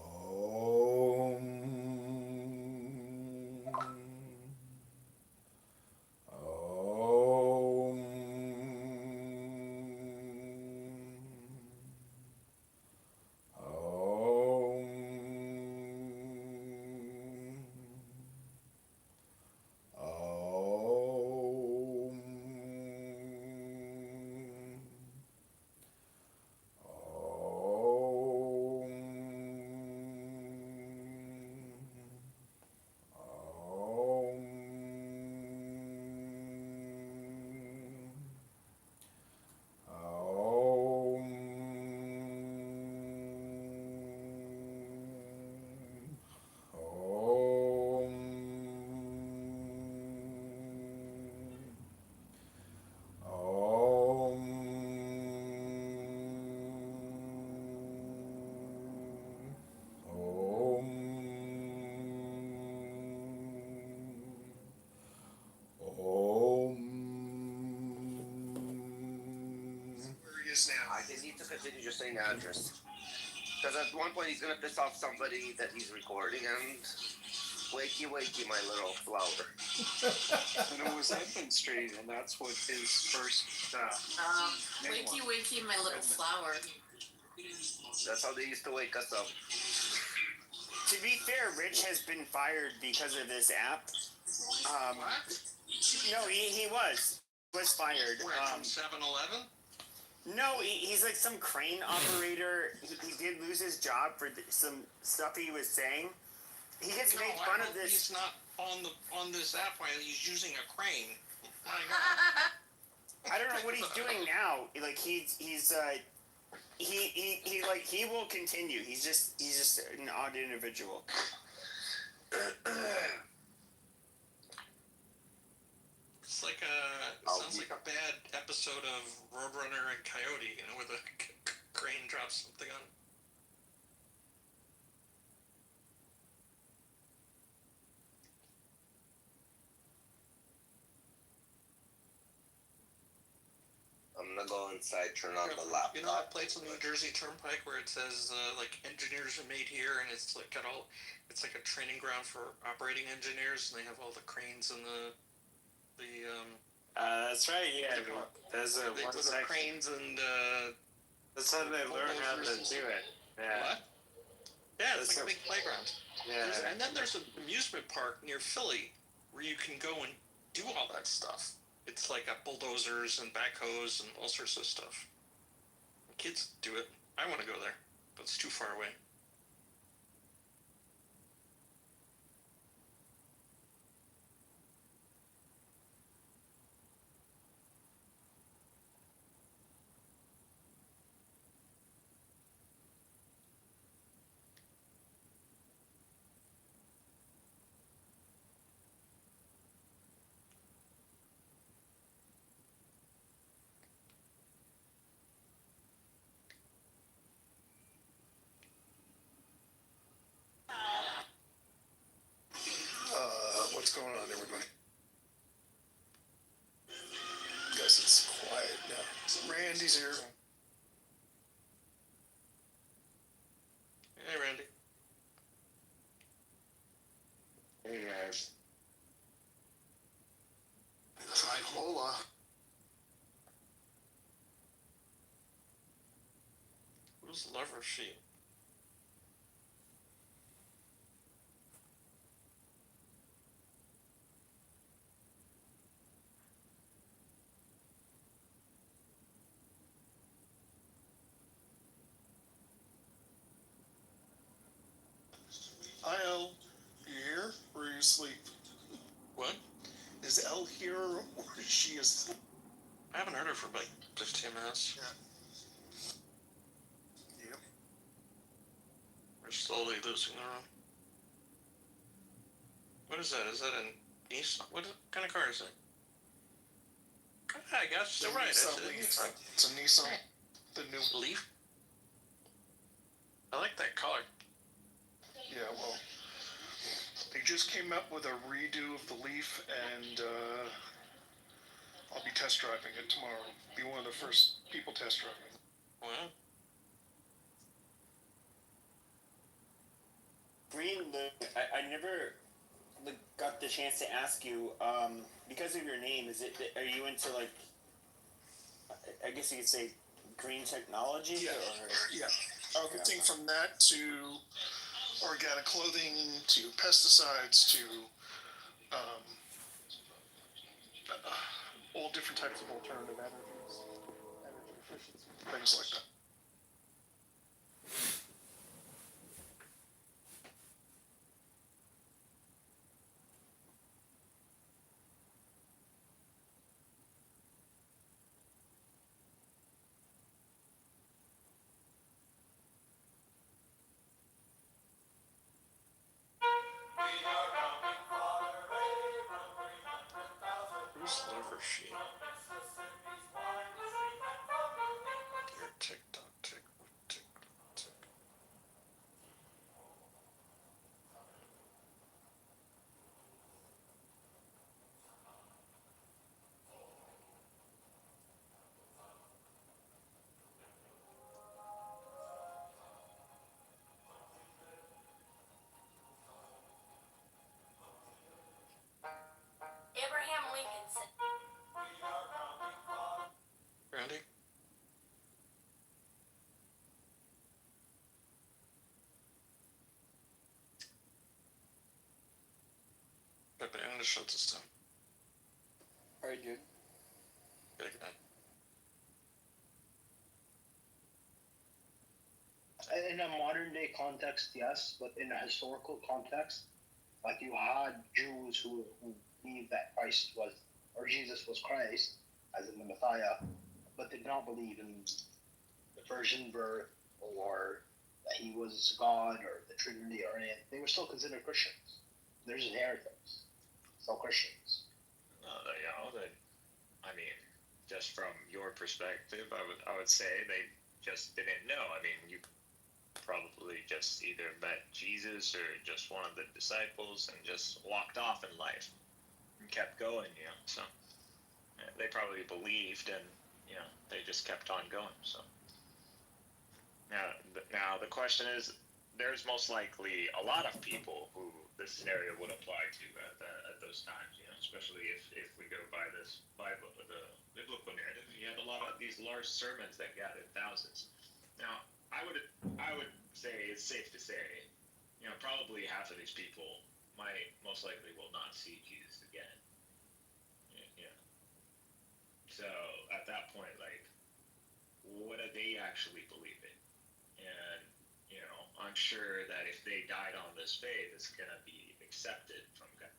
is now. They need to continue just saying the address. Because at one point he's gonna piss off somebody that he's recording, and wakey wakey, my little flower. And it was Edmund Street, and that's what his first. Wakey wakey, my little flower. That's how they used to wake us up. To be fair, Rich has been fired because of this app. What? No, he was fired. From 7-Eleven? No, he's like some crane operator. He did lose his job for some stuff he was saying. He gets made fun of this. He's not on this app while he's using a crane. My God. I don't know what he's doing now. Like he will continue. He's just an odd individual. Sounds like a bad episode of Roadrunner and Coyote, you know, where the crane drops something on. I'm gonna go inside, turn on the laptop. You know that place on the New Jersey Turnpike where it says like engineers are made here, and it's like it's like a training ground for operating engineers, and they have all the cranes and the that's right. Yeah, there's a one with the section. cranes and That's how they learn how to do it. Yeah. What? Yeah, it's That's like a big playground. Yeah. And then there's an amusement park near Philly where you can go and do all that stuff. It's like got bulldozers and backhoes and all sorts of stuff. Kids do it. I want to go there, but it's too far away. What's going on, everybody? Guess it's quiet now. So Randy's here. Hey, Randy. Hey, guys. Hola. Who's Lover Sheep? Hi, El. You here? Or are you asleep? What? Is El here or is she asleep? I haven't heard her for like 15 minutes. Yeah. Yep. We're slowly losing the room. What is that? Is that an Nissan? What kind of car is it? I guess you're right. It's a Nissan. The new Leaf. I like that color. Yeah, well, they just came up with a redo of the Leaf, and I'll be test driving it tomorrow. Be one of the first people test driving. Wow. Green, I never got the chance to ask you, because of your name, are you into like, I guess you could say green technology? Yeah, yeah. Everything from that to organic clothing to pesticides to all different types of alternative energies, energy efficiency, things like that. Who's Lover Sheep? Your TikTok, tick. to shut this down. Alright, dude. Good again. In a modern day context, yes, but in a historical context, like you had Jews who believed that Christ was, or Jesus was Christ, as in the Messiah, but did not believe in the virgin birth or that he was God or the Trinity or anything. They were still considered Christians. They're just heretics, still Christians. I mean, just from your perspective, I would say they just didn't know. I mean, you probably just either met Jesus or just one of the disciples and just walked off in life and kept going, so they probably believed and they just kept on going. So now the question is, there's most likely a lot of people who this scenario would apply to at those times, especially if we go by this Bible, the biblical narrative. You had a lot of these large sermons that gathered thousands. Now, I would say it's safe to say, probably half of these people most likely will not see Jesus again. So at that point, like, what are they actually believing? And I'm sure that if they died on this faith, it's gonna be accepted from God.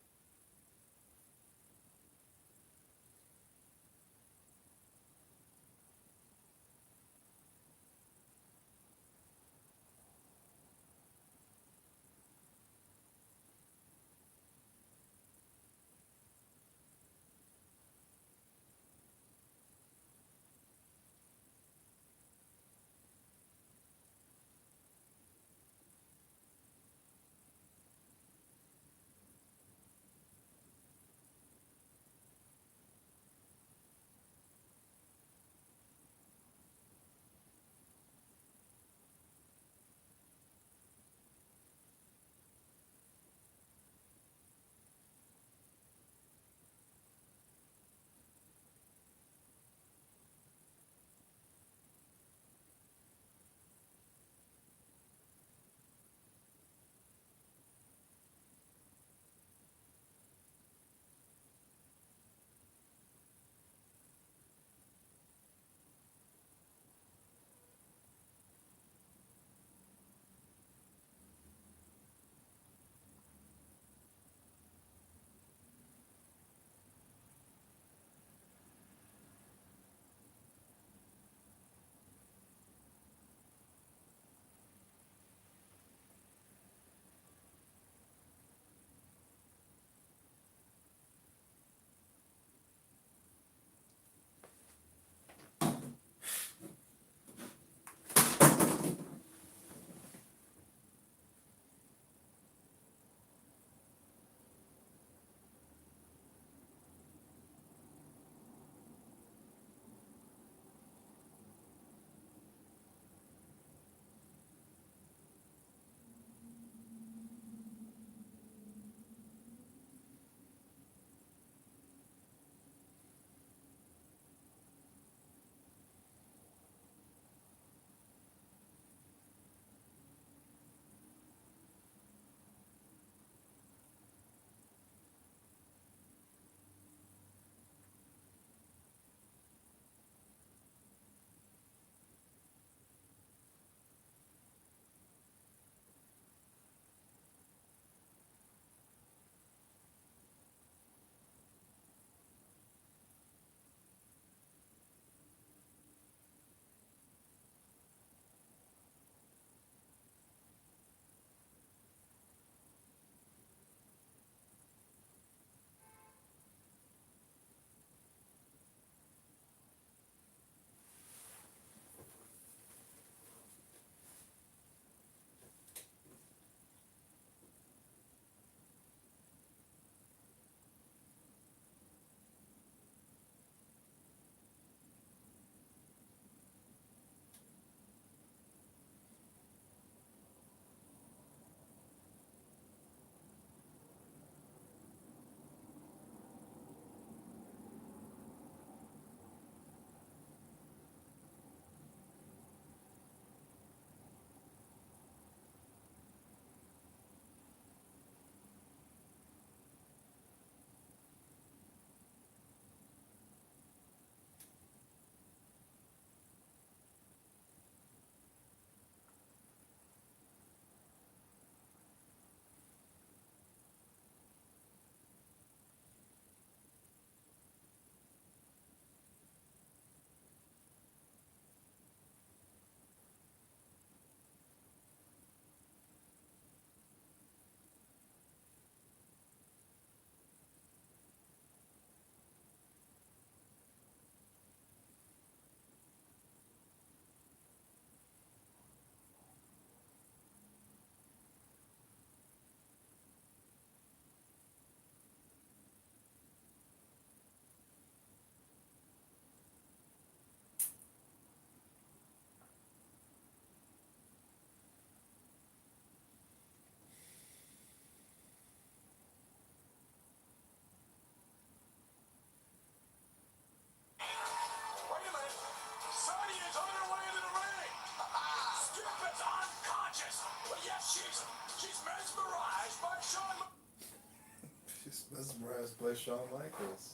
Let's play Shawn Michaels.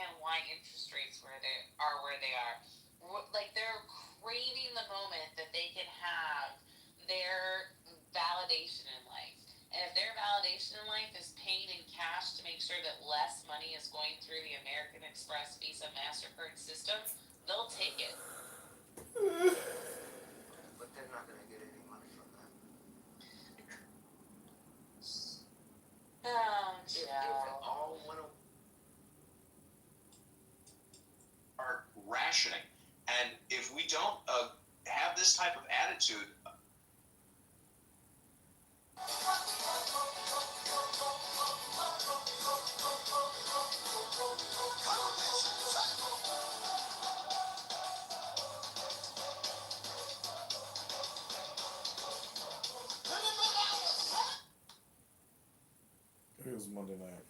And why interest rates where they are. Like they're craving the moment that they can have their validation in life. And if their validation in life is paying in cash to make sure that less money is going through the American Express, Visa, MasterCard system, they'll take it. But they're not gonna get any money from that. If it all went are rationing. And if we don't have this type of attitude, It was Monday night.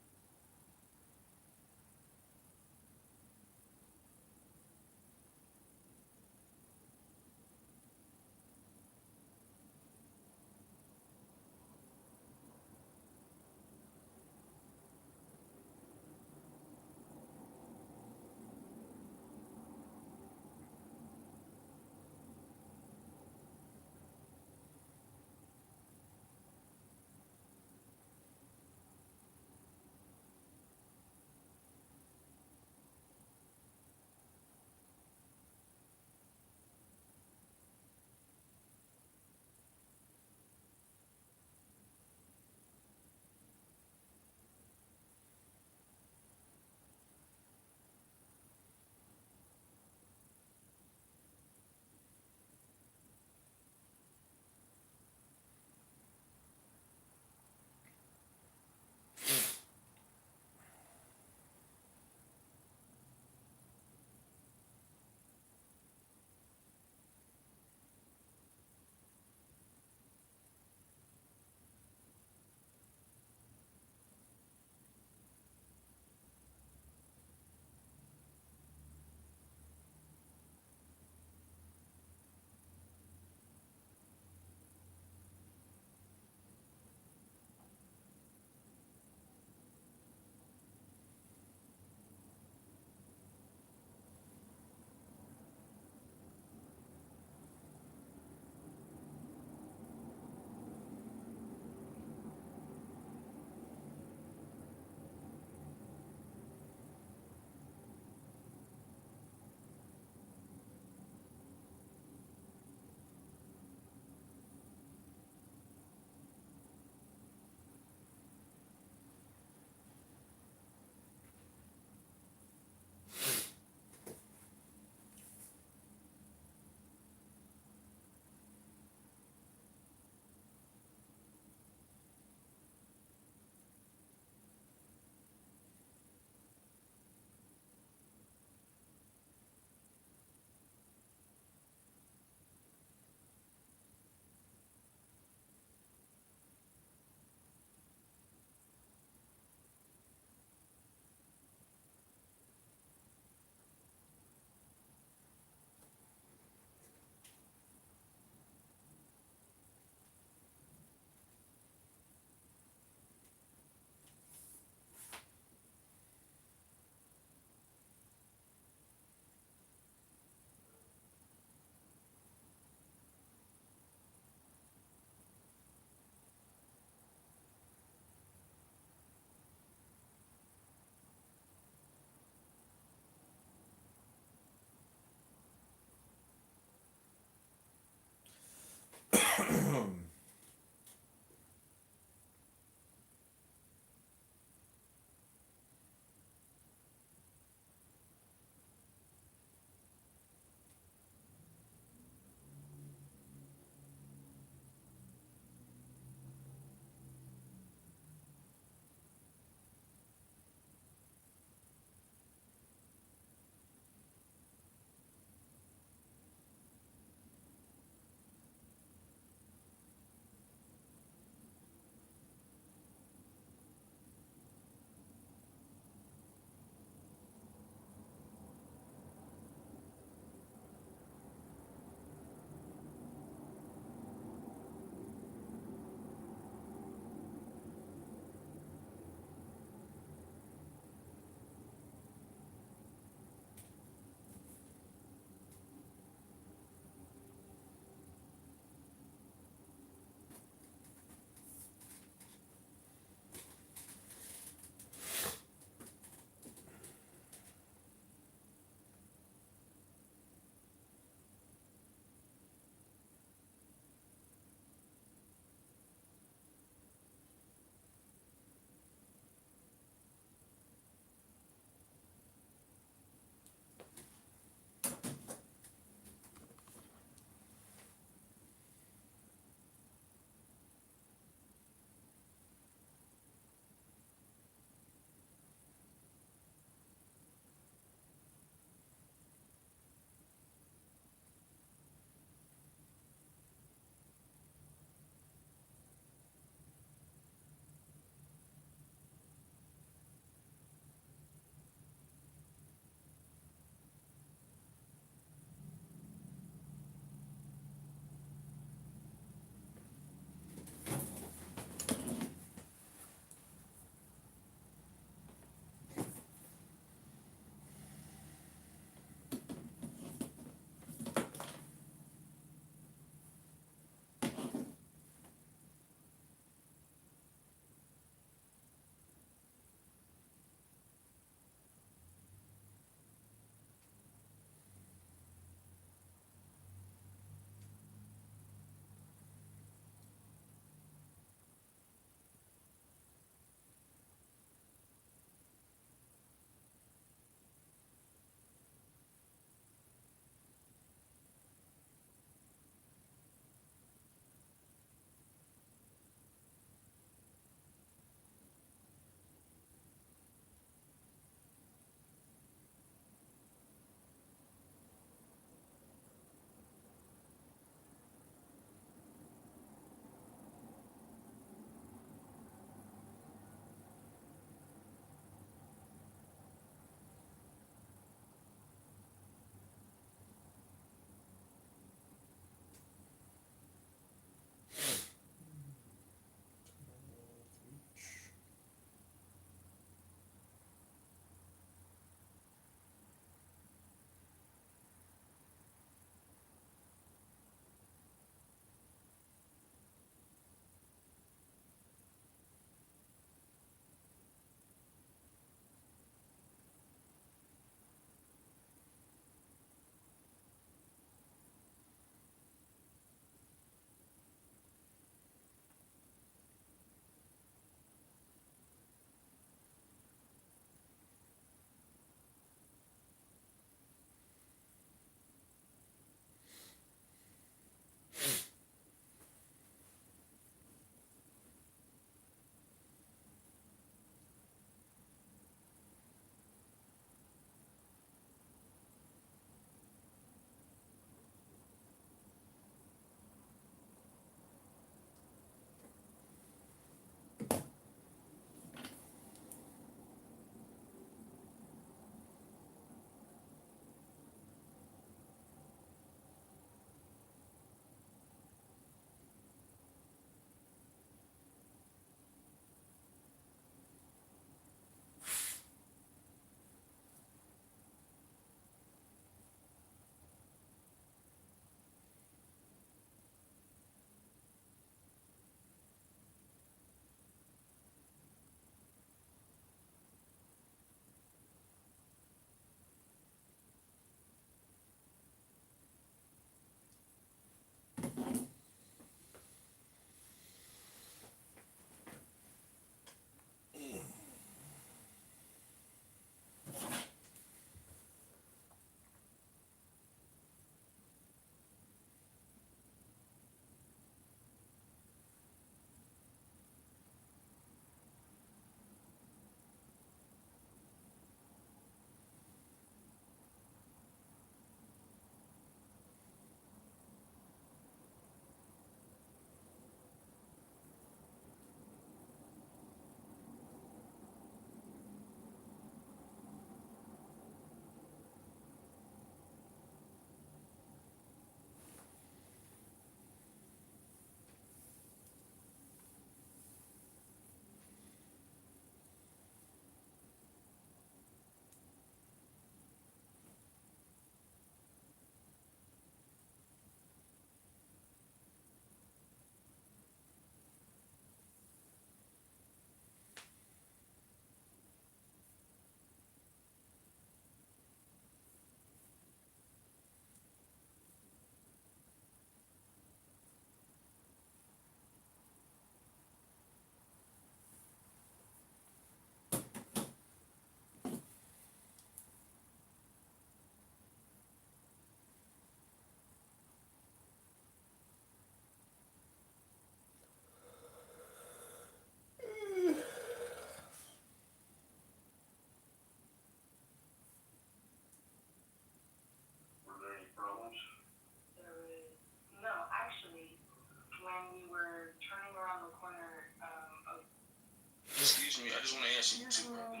Excuse me, I just want to answer you too, brother.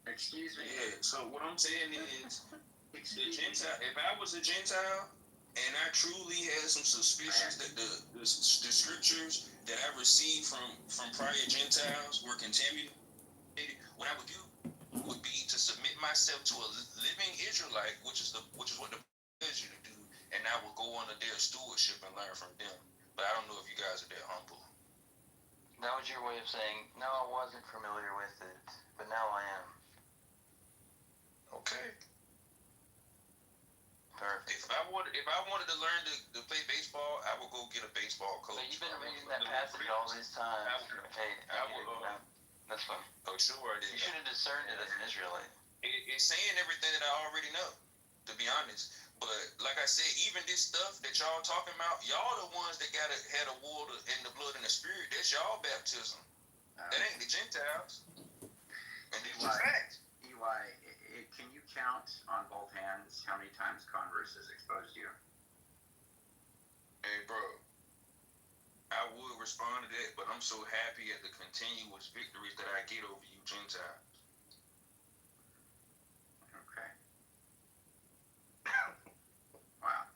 Excuse me. Yeah, so what I'm saying is, the Gentile, if I was a Gentile and I truly had some suspicions that the scriptures that I received from prior Gentiles were contaminated, what I would do would be to submit myself to a living Israelite, which is what the tells you to do, and I will go under their stewardship and learn from them. But I don't know if you guys are that humble. That was your way of saying, no, I wasn't familiar with it, but now I am. Okay. Perfect. If I wanted to learn to play baseball, I would go get a baseball coach. So you've been reading that passage all this time. That's fine. Oh, sure I did. You should have discerned it as an Israelite. It's saying everything that I already know, to be honest. But like I said, even this stuff that y'all talking about, y'all the ones that had a water in the blood and the spirit. That's y'all baptism. That ain't the Gentiles. And these are facts. Can you count on both hands how many times Converse has exposed you? Hey, bro. I would respond to that, but I'm so happy at the continuous victories that I get over you Gentiles. Okay. Wow.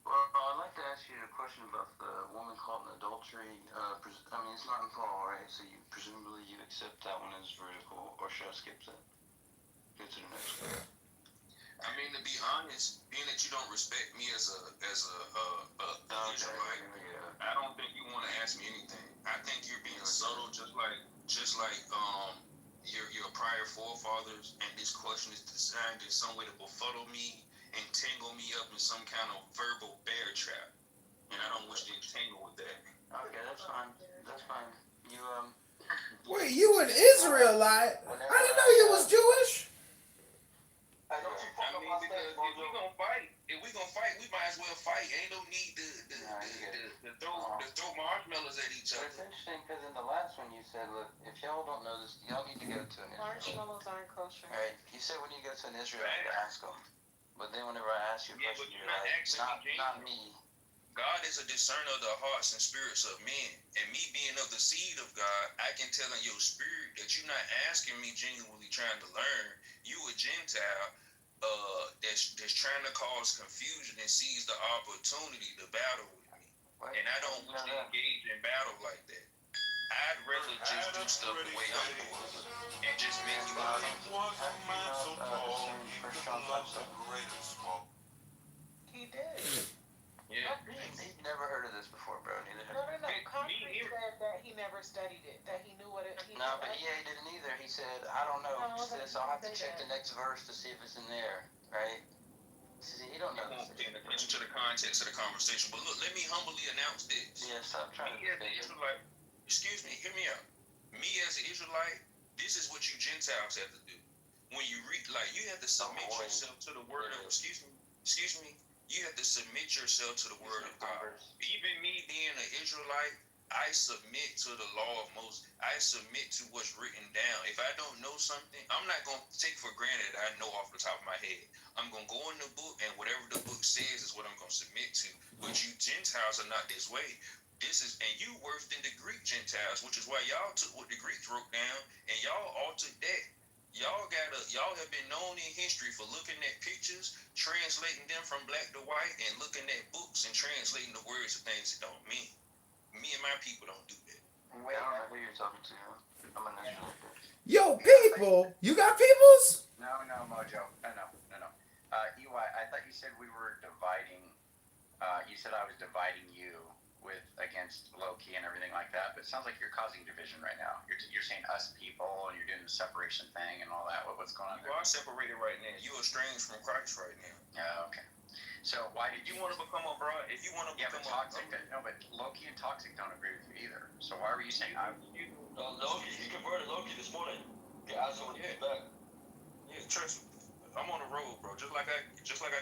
Well, I'd like to ask you a question about the woman caught in adultery. I mean, it's not in Paul, right? So presumably you accept that one as vertical, or should I skip that? Go to the next one. I mean, to be honest, being that you don't respect me as a Israelite, I don't think you want to ask me anything. I think you're being subtle, just like your prior forefathers, and this question is designed in some way to befuddle me and tangle me up in some kind of verbal bear trap, and I don't wish to entangle with that. Okay, that's fine. That's fine. You Wait, you an Israelite? I didn't know you was Jewish. I mean, because if we gonna fight, we might as well fight. Ain't no need to throw marshmallows at each other. It's interesting because in the last one you said, look, if y'all don't know this, y'all need to go to an Israelite. Marshmallows aren't kosher. Right? You said when you go to an Israelite to ask them, but then whenever I ask you a question, you're like, not me. God is a discerner of the hearts and spirits of men, and me being of the seed of God, I can tell in your spirit that you're not asking me genuinely trying to learn. You a Gentile that's trying to cause confusion and seize the opportunity to battle with me. And I don't wish to engage in battle like that. I'd rather just do stuff the way I'm doing and just make you He did. Yeah. He's never heard of this before, bro. Neither No. Concrete said that he never studied it, that he knew what it. No, but he didn't either. He said, I don't know. Sis, I'll have to check the next verse to see if it's in there, right? See, he don't know this. Paying attention to the context of the conversation. But look, let me humbly announce this. Yes, I'm trying to Israelite, excuse me, hear me out. Me as an Israelite, this is what you Gentiles have to do. When you read, like, you have to submit yourself to the word of, excuse me, you have to submit yourself to the word of God. Even me being an Israelite, I submit to the law of Moses. I submit to what's written down. If I don't know something, I'm not going to take for granted that I know off the top of my head. I'm going to go in the book, and whatever the book says is what I'm going to submit to. But you Gentiles are not this way. And you worse than the Greek Gentiles, which is why y'all took what the Greeks wrote down, and y'all altered that. Y'all have been known in history for looking at pictures, translating them from black to white, and looking at books and translating the words of things that don't mean. Me and my people don't do that. Wait, I don't know who you're talking to. I'm an Israelite. Yo, people, you got peoples? No, Mojo. No. EY, I thought you said we were dividing. You said I was dividing you against Loki and everything like that, but it sounds like you're causing division right now. You're saying us people, and you're doing the separation thing and all that. What's going on there? You are separated right now. You are estranged from Christ right now. Yeah, okay. So why did you want to become a bride? If you want to become Toxic, but Loki and Toxic don't agree with you either. So why were you saying Loki, he converted Loki this morning. Yeah, I saw him back. Yeah, trust me. I'm on the road, bro. Just like I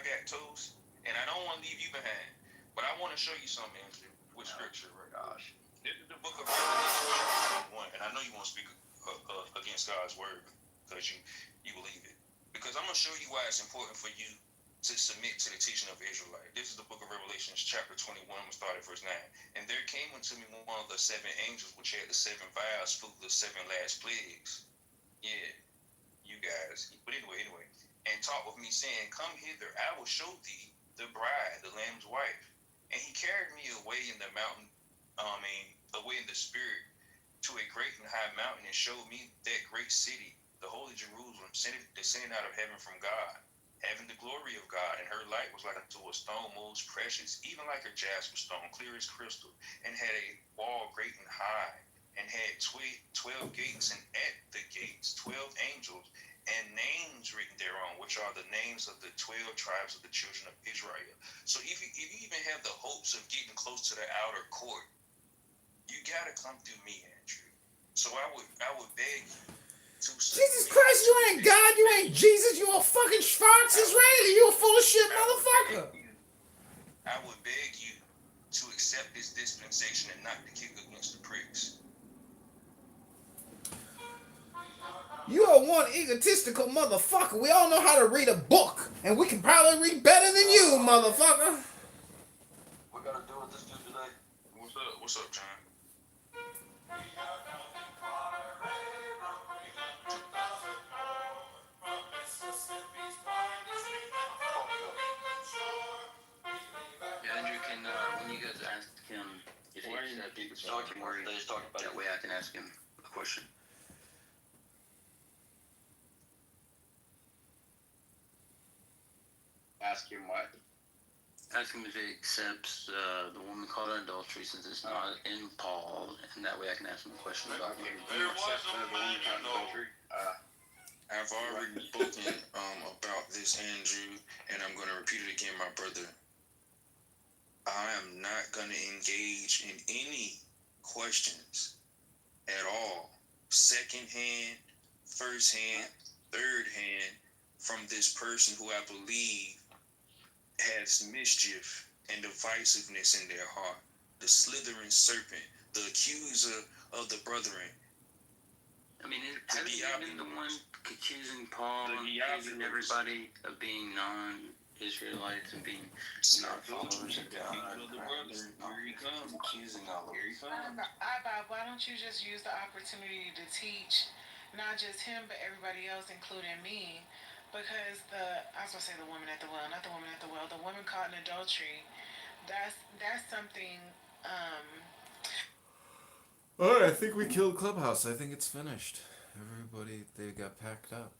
got toast, and I don't want to leave you behind. But I want to show you something, Andrew, with scripture, right? Gosh. This is the book of Revelation 1, and I know you want to speak against God's word because you believe it. Because I'm gonna show you why it's important for you to submit to the teaching of Israelite. This is the book of Revelations, chapter 21, we start at verse 9. And there came unto me one of the seven angels which had the seven vials full of the seven last plagues. Yeah, you guys. But anyway. And talked with me, saying, Come hither, I will show thee the bride, the Lamb's wife. And he carried me away in the mountain, away in the spirit, to a great and high mountain, and showed me that great city, the holy Jerusalem, descending out of heaven from God, having the glory of God, and her light was like unto a stone most precious, even like a jasper stone, clear as crystal, and had a wall great and high, and had 12 gates, and at the gates 12 angels, and names written thereon, which are the names of the 12 tribes of the children of Israel. So if you even have the hopes of getting close to the outer court, you gotta come through me, Andrew. So I would beg you. Jesus Christ, you ain't God, you ain't Jesus, you a fucking Schwartz Israeli, you a full of shit motherfucker. I would beg you to accept this dispensation and not to kick against the pricks. You are one egotistical motherfucker. We all know how to read a book, and we can probably read better than you, motherfucker. We gotta do with this dude today. What's up, John? Andrew, when you guys ask him if he's talking worried, that way I can ask him a question. Ask him what? Ask him if he accepts the woman caught in adultery since it's not in Paul, and that way I can ask him a question about him. I've already spoken about this, Andrew, and I'm going to repeat it again, my brother. I am not going to engage in any questions at all, second hand, first hand, third hand, from this person who I believe has mischief and divisiveness in their heart, the slithering serpent, the accuser of the brethren. I mean, hasn't he been the one accusing Paul and accusing everybody of being non-Israelites and being not followers of God? Here he comes, accusing all of them. Bob, why don't you just use the opportunity to teach not just him, but everybody else, including me? Because I was going to say the woman at the well, not the woman at the well, the woman caught in adultery, that's something, Alright, I think we killed Clubhouse. I think it's finished. Everybody, they got packed up.